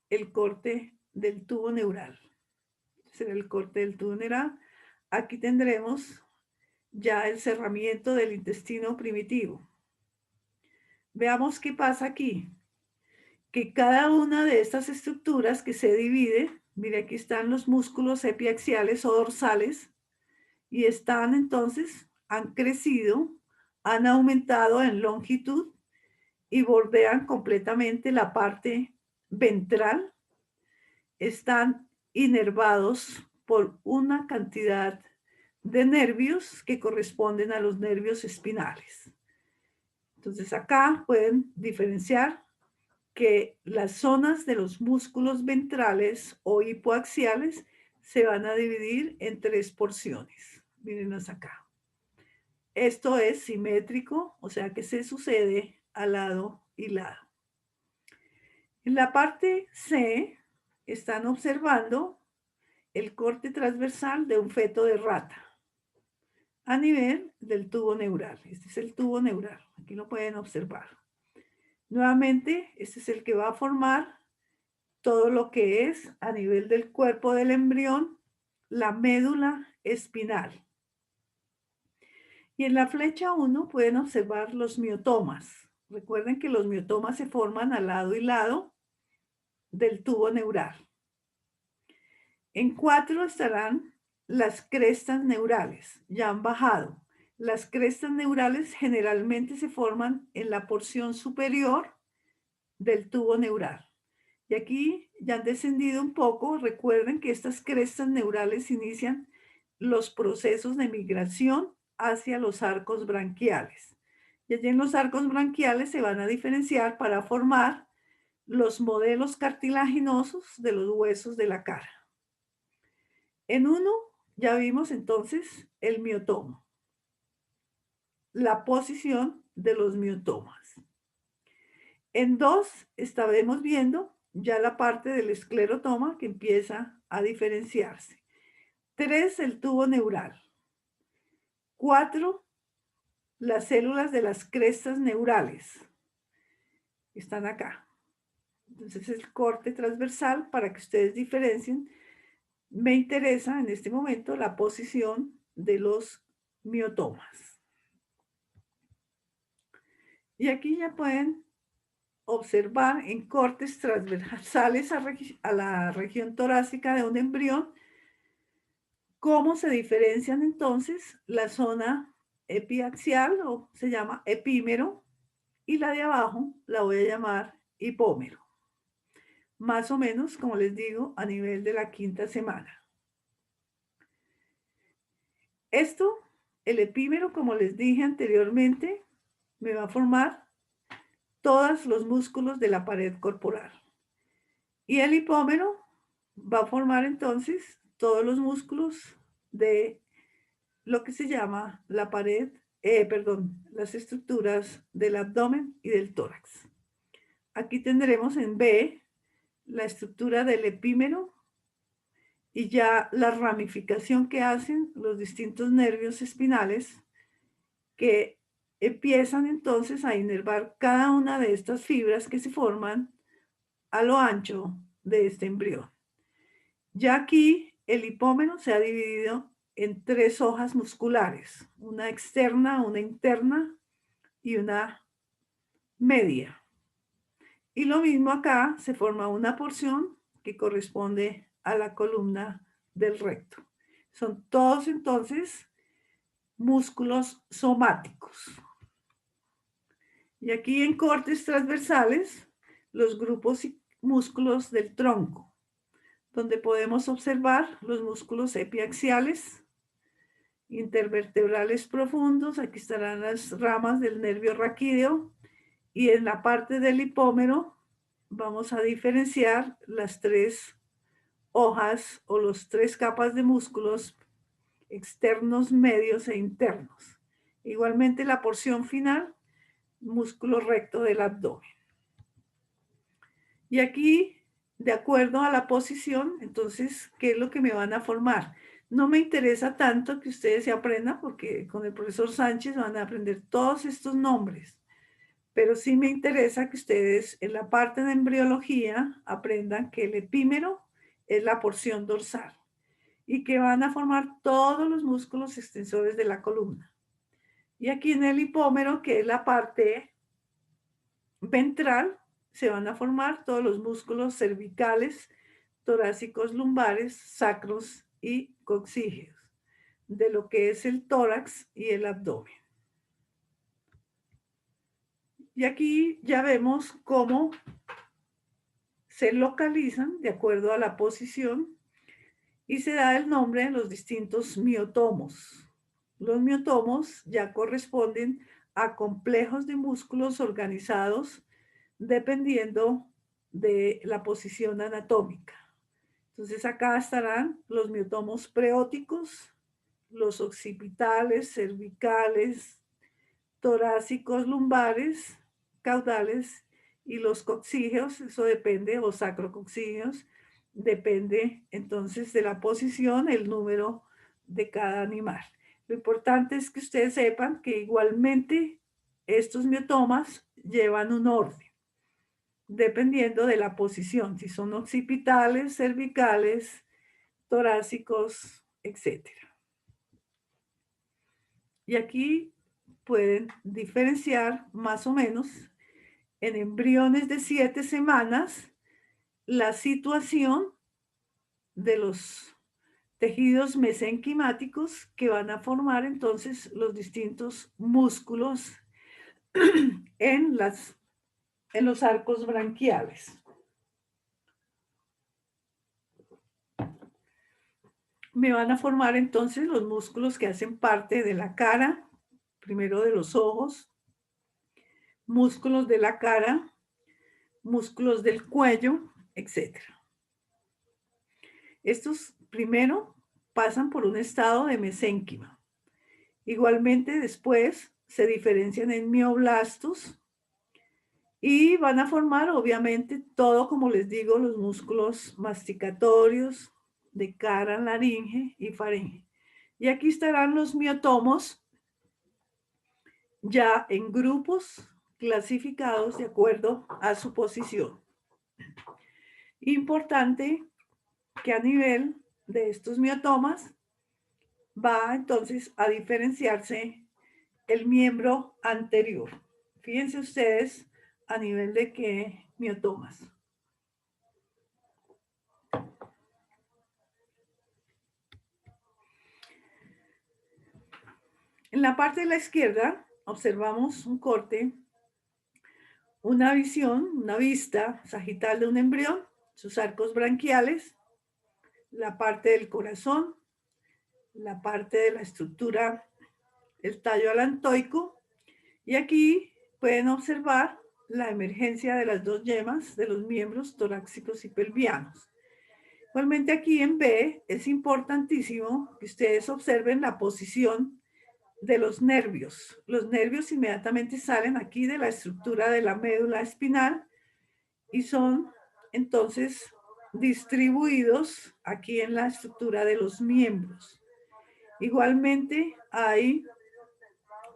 el corte del tubo neural. Será el corte del tubo neural. Aquí tendremos ya el cerramiento del intestino primitivo. Veamos qué pasa aquí. Que cada una de estas estructuras que se divide, mire aquí están los músculos epiaxiales o dorsales, y están entonces, han crecido, han aumentado en longitud y bordean completamente la parte ventral. Están inervados por una cantidad de nervios que corresponden a los nervios espinales. Entonces acá pueden diferenciar que las zonas de los músculos ventrales o hipoaxiales se van a dividir en tres porciones. Mírenos acá. Esto es simétrico, o sea que se sucede a lado y lado. En la parte C están observando el corte transversal de un feto de rata a nivel del tubo neural. Este es el tubo neural, aquí lo pueden observar. Nuevamente, este es el que va a formar todo lo que es a nivel del cuerpo del embrión, la médula espinal. Y en la flecha 1 pueden observar los miotomas. Recuerden que los miotomas se forman al lado y lado del tubo neural. En 4 estarán las crestas neurales, ya han bajado. Las crestas neurales generalmente se forman en la porción superior del tubo neural. Y aquí ya han descendido un poco. Recuerden que estas crestas neurales inician los procesos de migración hacia los arcos branquiales. Y allí en los arcos branquiales se van a diferenciar para formar los modelos cartilaginosos de los huesos de la cara. En 1 ya vimos entonces el miotoma, la posición de los miotomas. En 2 estaremos viendo ya la parte del esclerotoma que empieza a diferenciarse. 3, el tubo neural. 4, las células de las crestas neurales. Están acá. Entonces el corte transversal para que ustedes diferencien. Me interesa en este momento la posición de los miotomas. Y aquí ya pueden observar en cortes transversales a la región torácica de un embrión cómo se diferencian entonces la zona epiaxial, o se llama epímero, y la de abajo la voy a llamar hipómero. Más o menos, como les digo, a nivel de la 5ª semana. Esto, el epímero, como les dije anteriormente, me va a formar todos los músculos de la pared corporal. Y el hipómero va a formar entonces todos los músculos de lo que se llama la pared, las estructuras del abdomen y del tórax. Aquí tendremos en B la estructura del epímero y ya la ramificación que hacen los distintos nervios espinales que empiezan entonces a inervar cada una de estas fibras que se forman a lo ancho de este embrión. Ya aquí el hipómero se ha dividido en 3 hojas musculares, una externa, una interna y una media. Y lo mismo acá, se forma una porción que corresponde a la columna del recto. Son todos entonces músculos somáticos. Y aquí en cortes transversales, los grupos y músculos del tronco, donde podemos observar los músculos epiaxiales, intervertebrales profundos. Aquí estarán las ramas del nervio raquídeo, y en la parte del hipómero vamos a diferenciar las 3 hojas o los 3 capas de músculos externos, medios e internos. Igualmente la porción final, músculo recto del abdomen. Y aquí, de acuerdo a la posición, entonces, ¿qué es lo que me van a formar? No me interesa tanto que ustedes se aprendan, porque con el profesor Sánchez van a aprender todos estos nombres, pero sí me interesa que ustedes en la parte de embriología aprendan que el epímero es la porción dorsal y que van a formar todos los músculos extensores de la columna. Y aquí en el hipómero, que es la parte ventral, se van a formar todos los músculos cervicales, torácicos, lumbares, sacros y coxígeos, de lo que es el tórax y el abdomen. Y aquí ya vemos cómo se localizan de acuerdo a la posición y se da el nombre de los distintos miotomos. Los miotomos ya corresponden a complejos de músculos organizados dependiendo de la posición anatómica. Entonces acá estarán los miotomos preóticos, los occipitales, cervicales, torácicos, lumbares, caudales y los coxígeos, eso depende, o sacrocoxígeos, depende entonces de la posición, el número de cada animal. Lo importante es que ustedes sepan que igualmente estos miotomas llevan un orden, dependiendo de la posición, si son occipitales, cervicales, torácicos, etcétera. Y aquí pueden diferenciar más o menos en embriones de 7 semanas la situación de los tejidos mesenquimáticos que van a formar entonces los distintos músculos en, en los arcos branquiales. Me van a formar entonces los músculos que hacen parte de la cara, primero de los ojos, músculos de la cara, músculos del cuello, etc. Estos primero pasan por un estado de mesénquima. Igualmente después se diferencian en mioblastos y van a formar obviamente todo, como les digo, los músculos masticatorios de cara, laringe y faringe. Y aquí estarán los miotomos ya en grupos clasificados de acuerdo a su posición. Importante que a nivel de estos miotomas va entonces a diferenciarse el miembro anterior. Fíjense ustedes a nivel de qué miotomas. En la parte de la izquierda observamos un corte, una visión, una vista sagital de un embrión, sus arcos branquiales, la parte del corazón, la parte de la estructura, el tallo alantoico, y aquí pueden observar la emergencia de las dos yemas de los miembros torácicos y pelvianos. Igualmente aquí en B es importantísimo que ustedes observen la posición de los nervios. Los nervios inmediatamente salen aquí de la estructura de la médula espinal y son entonces distribuidos aquí en la estructura de los miembros. Igualmente hay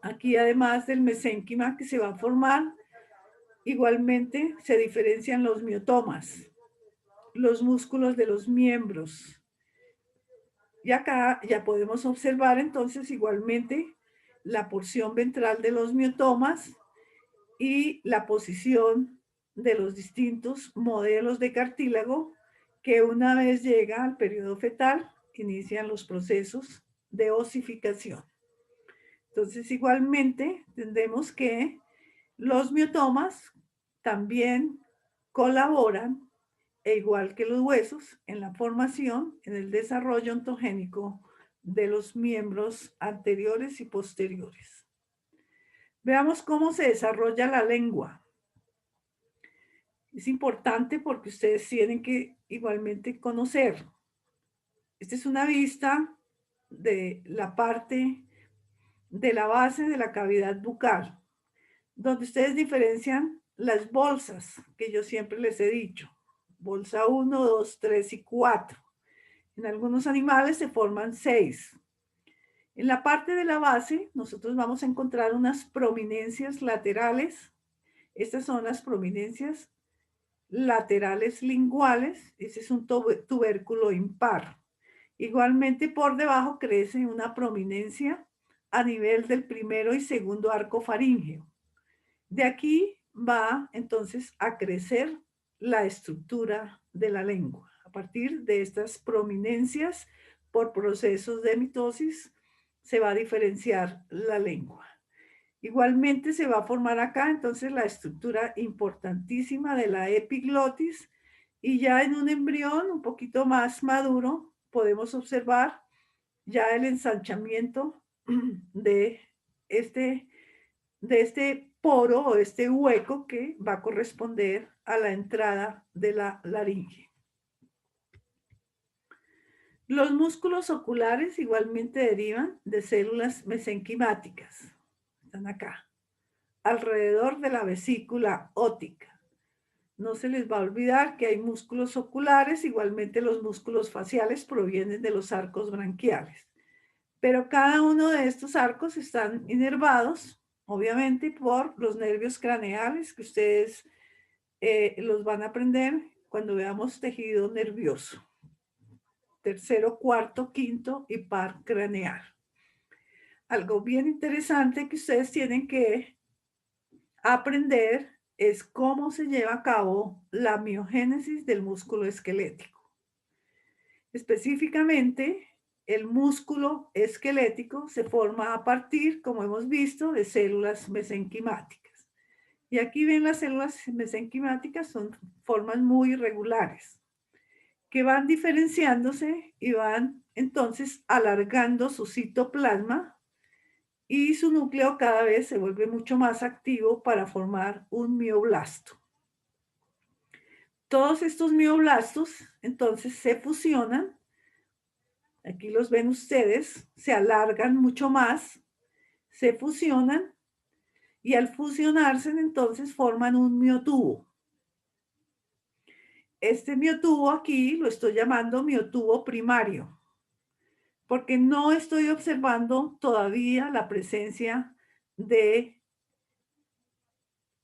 aquí, además del mesénquima que se va a formar, igualmente se diferencian los miotomas, los músculos de los miembros. Y acá ya podemos observar entonces igualmente la porción ventral de los miotomas y la posición de los distintos modelos de cartílago que una vez llega al periodo fetal inician los procesos de osificación. Entonces igualmente entendemos que los miotomas también colaboran, e igual que los huesos, en la formación, en el desarrollo ontogénico de los miembros anteriores y posteriores. Veamos cómo se desarrolla la lengua. Es importante porque ustedes tienen que igualmente conocer. Esta es una vista de la parte de la base de la cavidad bucal, donde ustedes diferencian las bolsas que yo siempre les he dicho. Bolsa 1, 2, 3 y 4. En algunos animales se forman 6. En la parte de la base, nosotros vamos a encontrar unas prominencias laterales. Estas son las prominencias laterales linguales. Ese es un tubérculo impar. Igualmente por debajo crece una prominencia a nivel del primero y segundo arco faríngeo. De aquí va entonces a crecer la estructura de la lengua. A partir de estas prominencias por procesos de mitosis se va a diferenciar la lengua. Igualmente se va a formar acá entonces la estructura importantísima de la epiglotis y ya en un embrión un poquito más maduro podemos observar ya el ensanchamiento de este poro o este hueco que va a corresponder a la entrada de la laringe. Los músculos oculares igualmente derivan de células mesenquimáticas. Están acá, alrededor de la vesícula óptica. no se les va a olvidar que hay músculos oculares, igualmente los músculos faciales provienen de los arcos branquiales. Pero cada uno de estos arcos están inervados, obviamente, por los nervios craneales, que ustedes los van a aprender cuando veamos tejido nervioso. Tercero, cuarto, quinto y par craneal. Algo bien interesante que ustedes tienen que aprender es cómo se lleva a cabo la miogénesis del músculo esquelético. Específicamente, el músculo esquelético se forma a partir, como hemos visto, de células mesenquimáticas. Y aquí ven las células mesenquimáticas, son formas muy irregulares, que van diferenciándose y van entonces alargando su citoplasma y su núcleo cada vez se vuelve mucho más activo para formar un mioblasto. Todos estos mioblastos entonces se fusionan, aquí los ven ustedes, se alargan mucho más, se fusionan y al fusionarse entonces forman un miotubo. Este miotubo aquí lo estoy llamando miotubo primario, porque no estoy observando todavía la presencia de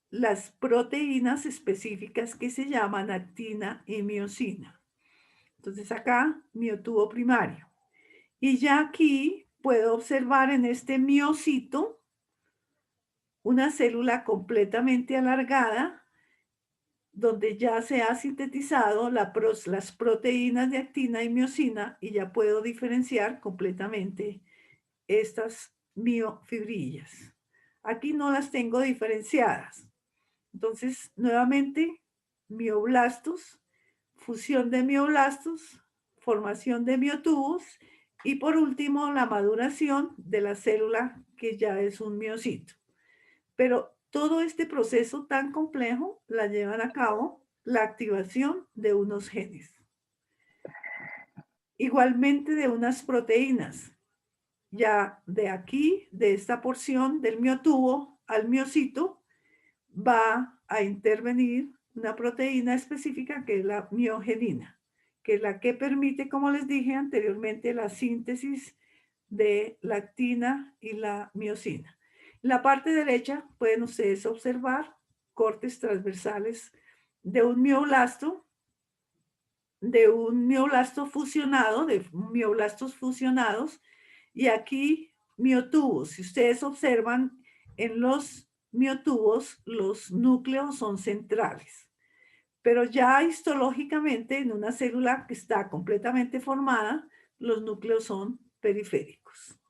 las proteínas específicas que se llaman actina y miosina. Entonces acá, miotubo primario. Y ya aquí puedo observar en este miocito una célula completamente alargada donde ya se ha sintetizado las proteínas de actina y miosina y ya puedo diferenciar completamente estas miofibrillas. Aquí no las tengo diferenciadas. Entonces, nuevamente, mioblastos, fusión de mioblastos, formación de miotubos y por último, la maduración de la célula que ya es un miocito. Pero todo este proceso tan complejo la llevan a cabo la activación de unos genes. Igualmente de unas proteínas. Ya de aquí, de esta porción del miotubo al miocito, va a intervenir una proteína específica que es la miogenina, que es la que permite, como les dije anteriormente, la síntesis de la actina y la miosina. En la parte derecha pueden ustedes observar cortes transversales de un mioblasto fusionado, de mioblastos fusionados, y aquí miotubos. Si ustedes observan en los miotubos, los núcleos son centrales. Pero ya histológicamente en una célula que está completamente formada, los núcleos son periféricos.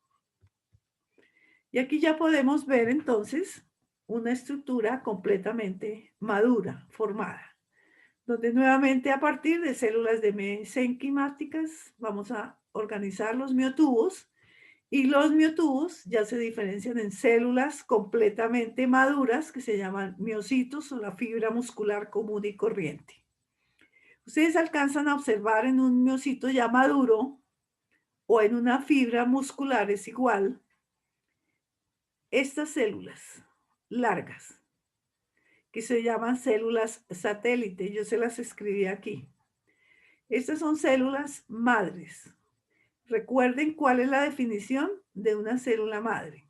Y aquí ya podemos ver entonces una estructura completamente madura, formada, donde nuevamente a partir de células de mesenquimáticas vamos a organizar los miotubos y los miotubos ya se diferencian en células completamente maduras que se llaman miocitos o la fibra muscular común y corriente. Ustedes alcanzan a observar en un miocito ya maduro o en una fibra muscular es igual estas células largas que se llaman células satélite. Yo se las escribí aquí. Estas son células madres. Recuerden cuál es la definición de una célula madre.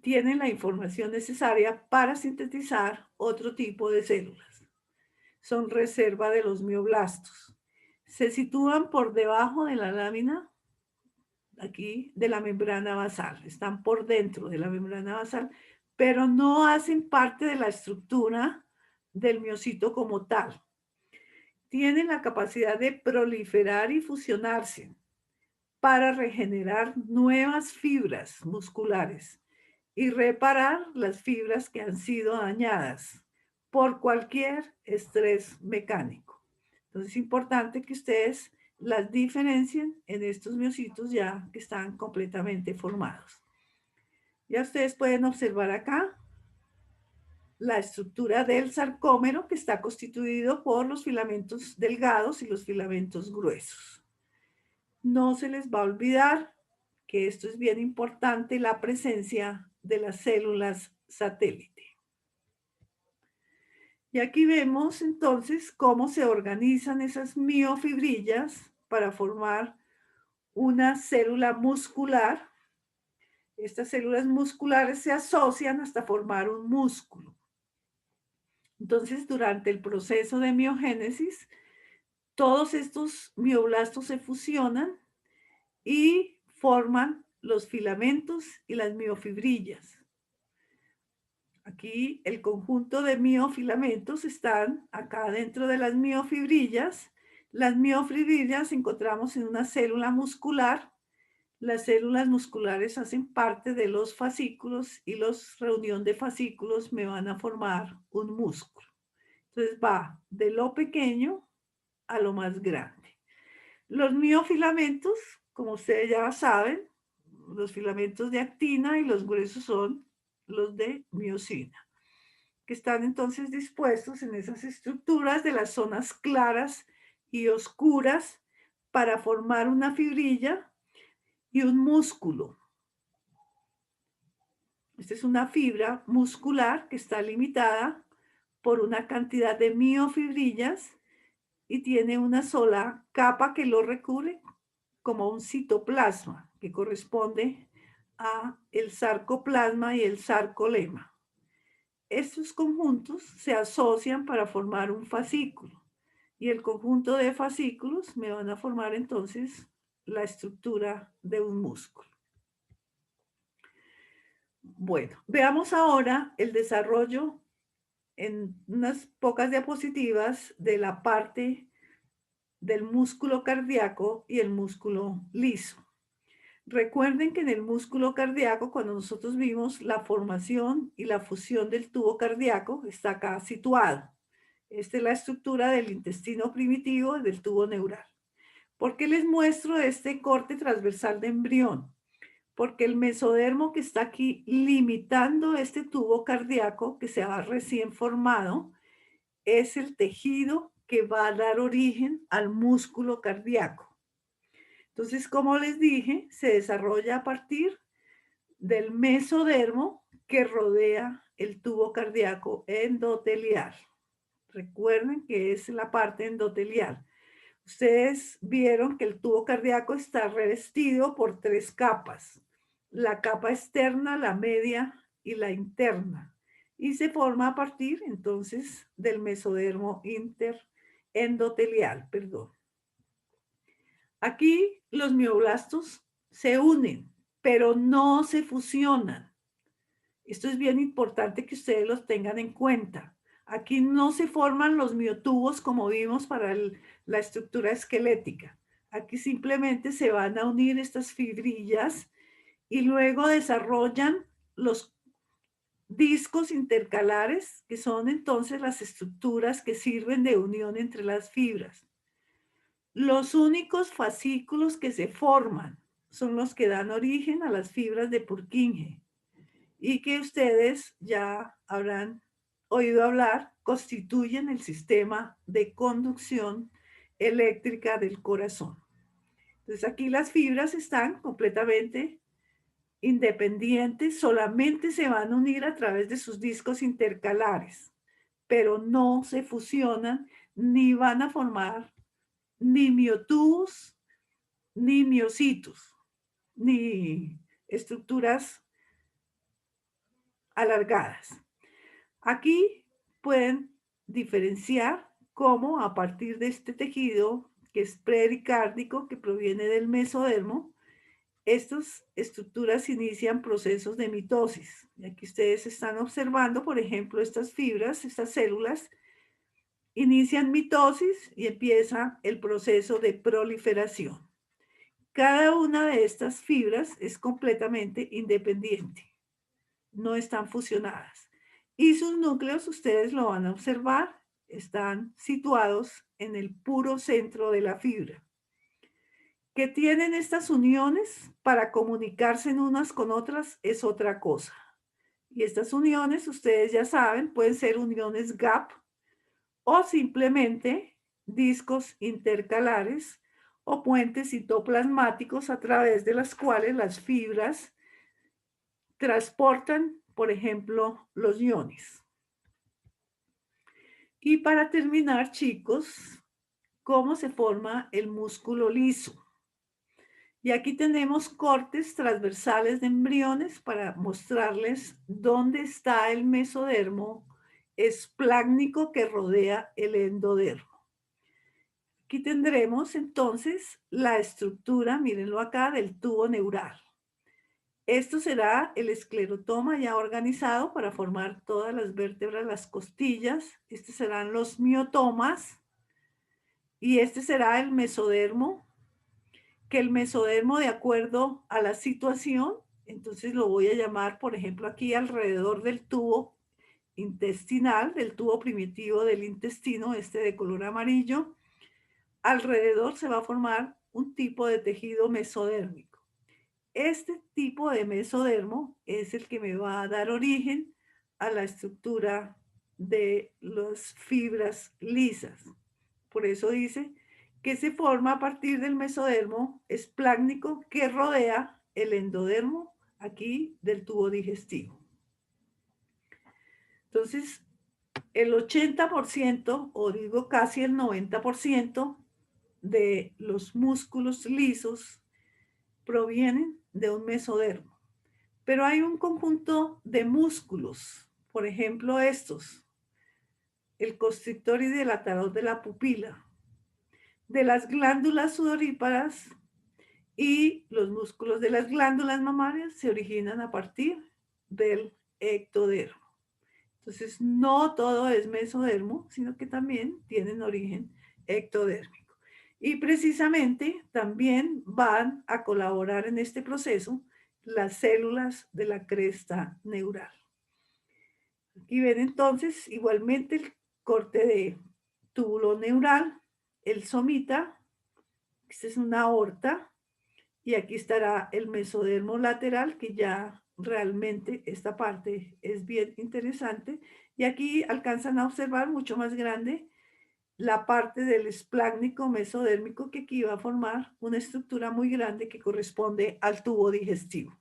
Tienen la información necesaria para sintetizar otro tipo de células. Son reserva de los mioblastos. Se sitúan por debajo de la lámina, aquí, de la membrana basal. Están por dentro de la membrana basal, pero no hacen parte de la estructura del miocito como tal. Tienen la capacidad de proliferar y fusionarse para regenerar nuevas fibras musculares y reparar las fibras que han sido dañadas por cualquier estrés mecánico. Entonces es importante que ustedes las diferencien en estos miocitos ya que están completamente formados. Ya ustedes pueden observar acá la estructura del sarcómero que está constituido por los filamentos delgados y los filamentos gruesos. No se les va a olvidar que esto es bien importante, la presencia de las células satélite. Y aquí vemos entonces cómo se organizan esas miofibrillas para formar una célula muscular. Estas células musculares se asocian hasta formar un músculo. Entonces, durante el proceso de miogénesis, todos estos mioblastos se fusionan y forman los filamentos y las miofibrillas. Aquí el conjunto de miofilamentos están acá dentro de las miofibrillas. Las miofibrillas encontramos en una célula muscular. Las células musculares hacen parte de los fascículos y la reunión de fascículos me van a formar un músculo. Entonces va de lo pequeño a lo más grande. Los miofilamentos, como ustedes ya saben, los filamentos de actina y los gruesos son los de miosina, que están entonces dispuestos en esas estructuras de las zonas claras y oscuras para formar una fibrilla y un músculo. Esta es una fibra muscular que está limitada por una cantidad de miofibrillas y tiene una sola capa que lo recubre como un citoplasma que corresponde a el sarcoplasma y el sarcolema. Estos conjuntos se asocian para formar un fascículo y el conjunto de fascículos me van a formar entonces la estructura de un músculo. Bueno, veamos ahora el desarrollo en unas pocas diapositivas de la parte del músculo cardíaco y el músculo liso. Recuerden que en el músculo cardíaco, cuando nosotros vimos la formación y la fusión del tubo cardíaco, está acá situado. Esta es la estructura del intestino primitivo del tubo neural. ¿Por qué les muestro este corte transversal de embrión? Porque el mesodermo que está aquí limitando este tubo cardíaco que se ha recién formado es el tejido que va a dar origen al músculo cardíaco. Entonces, como les dije, se desarrolla a partir del mesodermo que rodea el tubo cardíaco endotelial. Recuerden que es la parte endotelial. Ustedes vieron que el tubo cardíaco está revestido por 3 capas: la capa externa, la media y la interna. Y se forma a partir entonces del mesodermo endotelial, perdón. Aquí los mioblastos se unen, pero no se fusionan. Esto es bien importante que ustedes los tengan en cuenta. Aquí no se forman los miotubos como vimos para la estructura esquelética. Aquí simplemente se van a unir estas fibrillas y luego desarrollan los discos intercalares, que son entonces las estructuras que sirven de unión entre las fibras. Los únicos fascículos que se forman son los que dan origen a las fibras de Purkinje y que ustedes ya habrán oído hablar, constituyen el sistema de conducción eléctrica del corazón. Entonces aquí las fibras están completamente independientes, solamente se van a unir a través de sus discos intercalares, pero no se fusionan ni van a formar ni miotubos, ni miocitos, ni estructuras alargadas. Aquí pueden diferenciar cómo a partir de este tejido que es pericárdico, que proviene del mesodermo, estas estructuras inician procesos de mitosis. Y aquí ustedes están observando, por ejemplo, estas fibras, estas células, inician mitosis y empieza el proceso de proliferación. Cada una de estas fibras es completamente independiente, no están fusionadas. Y sus núcleos, ustedes lo van a observar, están situados en el puro centro de la fibra. Que tienen estas uniones para comunicarse en unas con otras es otra cosa. Y estas uniones, ustedes ya saben, pueden ser uniones gap o simplemente discos intercalares o puentes citoplasmáticos a través de las cuales las fibras transportan, por ejemplo, los iones. Y para terminar, chicos, ¿cómo se forma el músculo liso? Y aquí tenemos cortes transversales de embriones para mostrarles dónde está el mesodermo esplácnico que rodea el endodermo. Aquí tendremos entonces la estructura, mírenlo acá, del tubo neural. Esto será el esclerotoma ya organizado para formar todas las vértebras, las costillas. Estos serán los miotomas y este será el mesodermo, que el mesodermo, de acuerdo a la situación, entonces lo voy a llamar, por ejemplo, aquí alrededor del tubo intestinal, del tubo primitivo del intestino, este de color amarillo, alrededor se va a formar un tipo de tejido mesodérmico. Este tipo de mesodermo es el que me va a dar origen a la estructura de las fibras lisas. Por eso dice que se forma a partir del mesodermo esplácnico que rodea el endodermo aquí del tubo digestivo. Entonces, el 80% o digo casi el 90% de los músculos lisos provienen de un mesodermo. Pero hay un conjunto de músculos, por ejemplo estos, el constrictor y dilatador de la pupila, de las glándulas sudoríparas y los músculos de las glándulas mamarias se originan a partir del ectodermo. Entonces, no todo es mesodermo, sino que también tienen origen ectodérmico. Y precisamente también van a colaborar en este proceso las células de la cresta neural. Aquí ven entonces igualmente el corte de túbulo neural, el somita, esta es una aorta, y aquí estará el mesodermo lateral, que ya realmente esta parte es bien interesante. Y aquí alcanzan a observar mucho más grande la parte del esplácnico mesodérmico, que aquí va a formar una estructura muy grande que corresponde al tubo digestivo.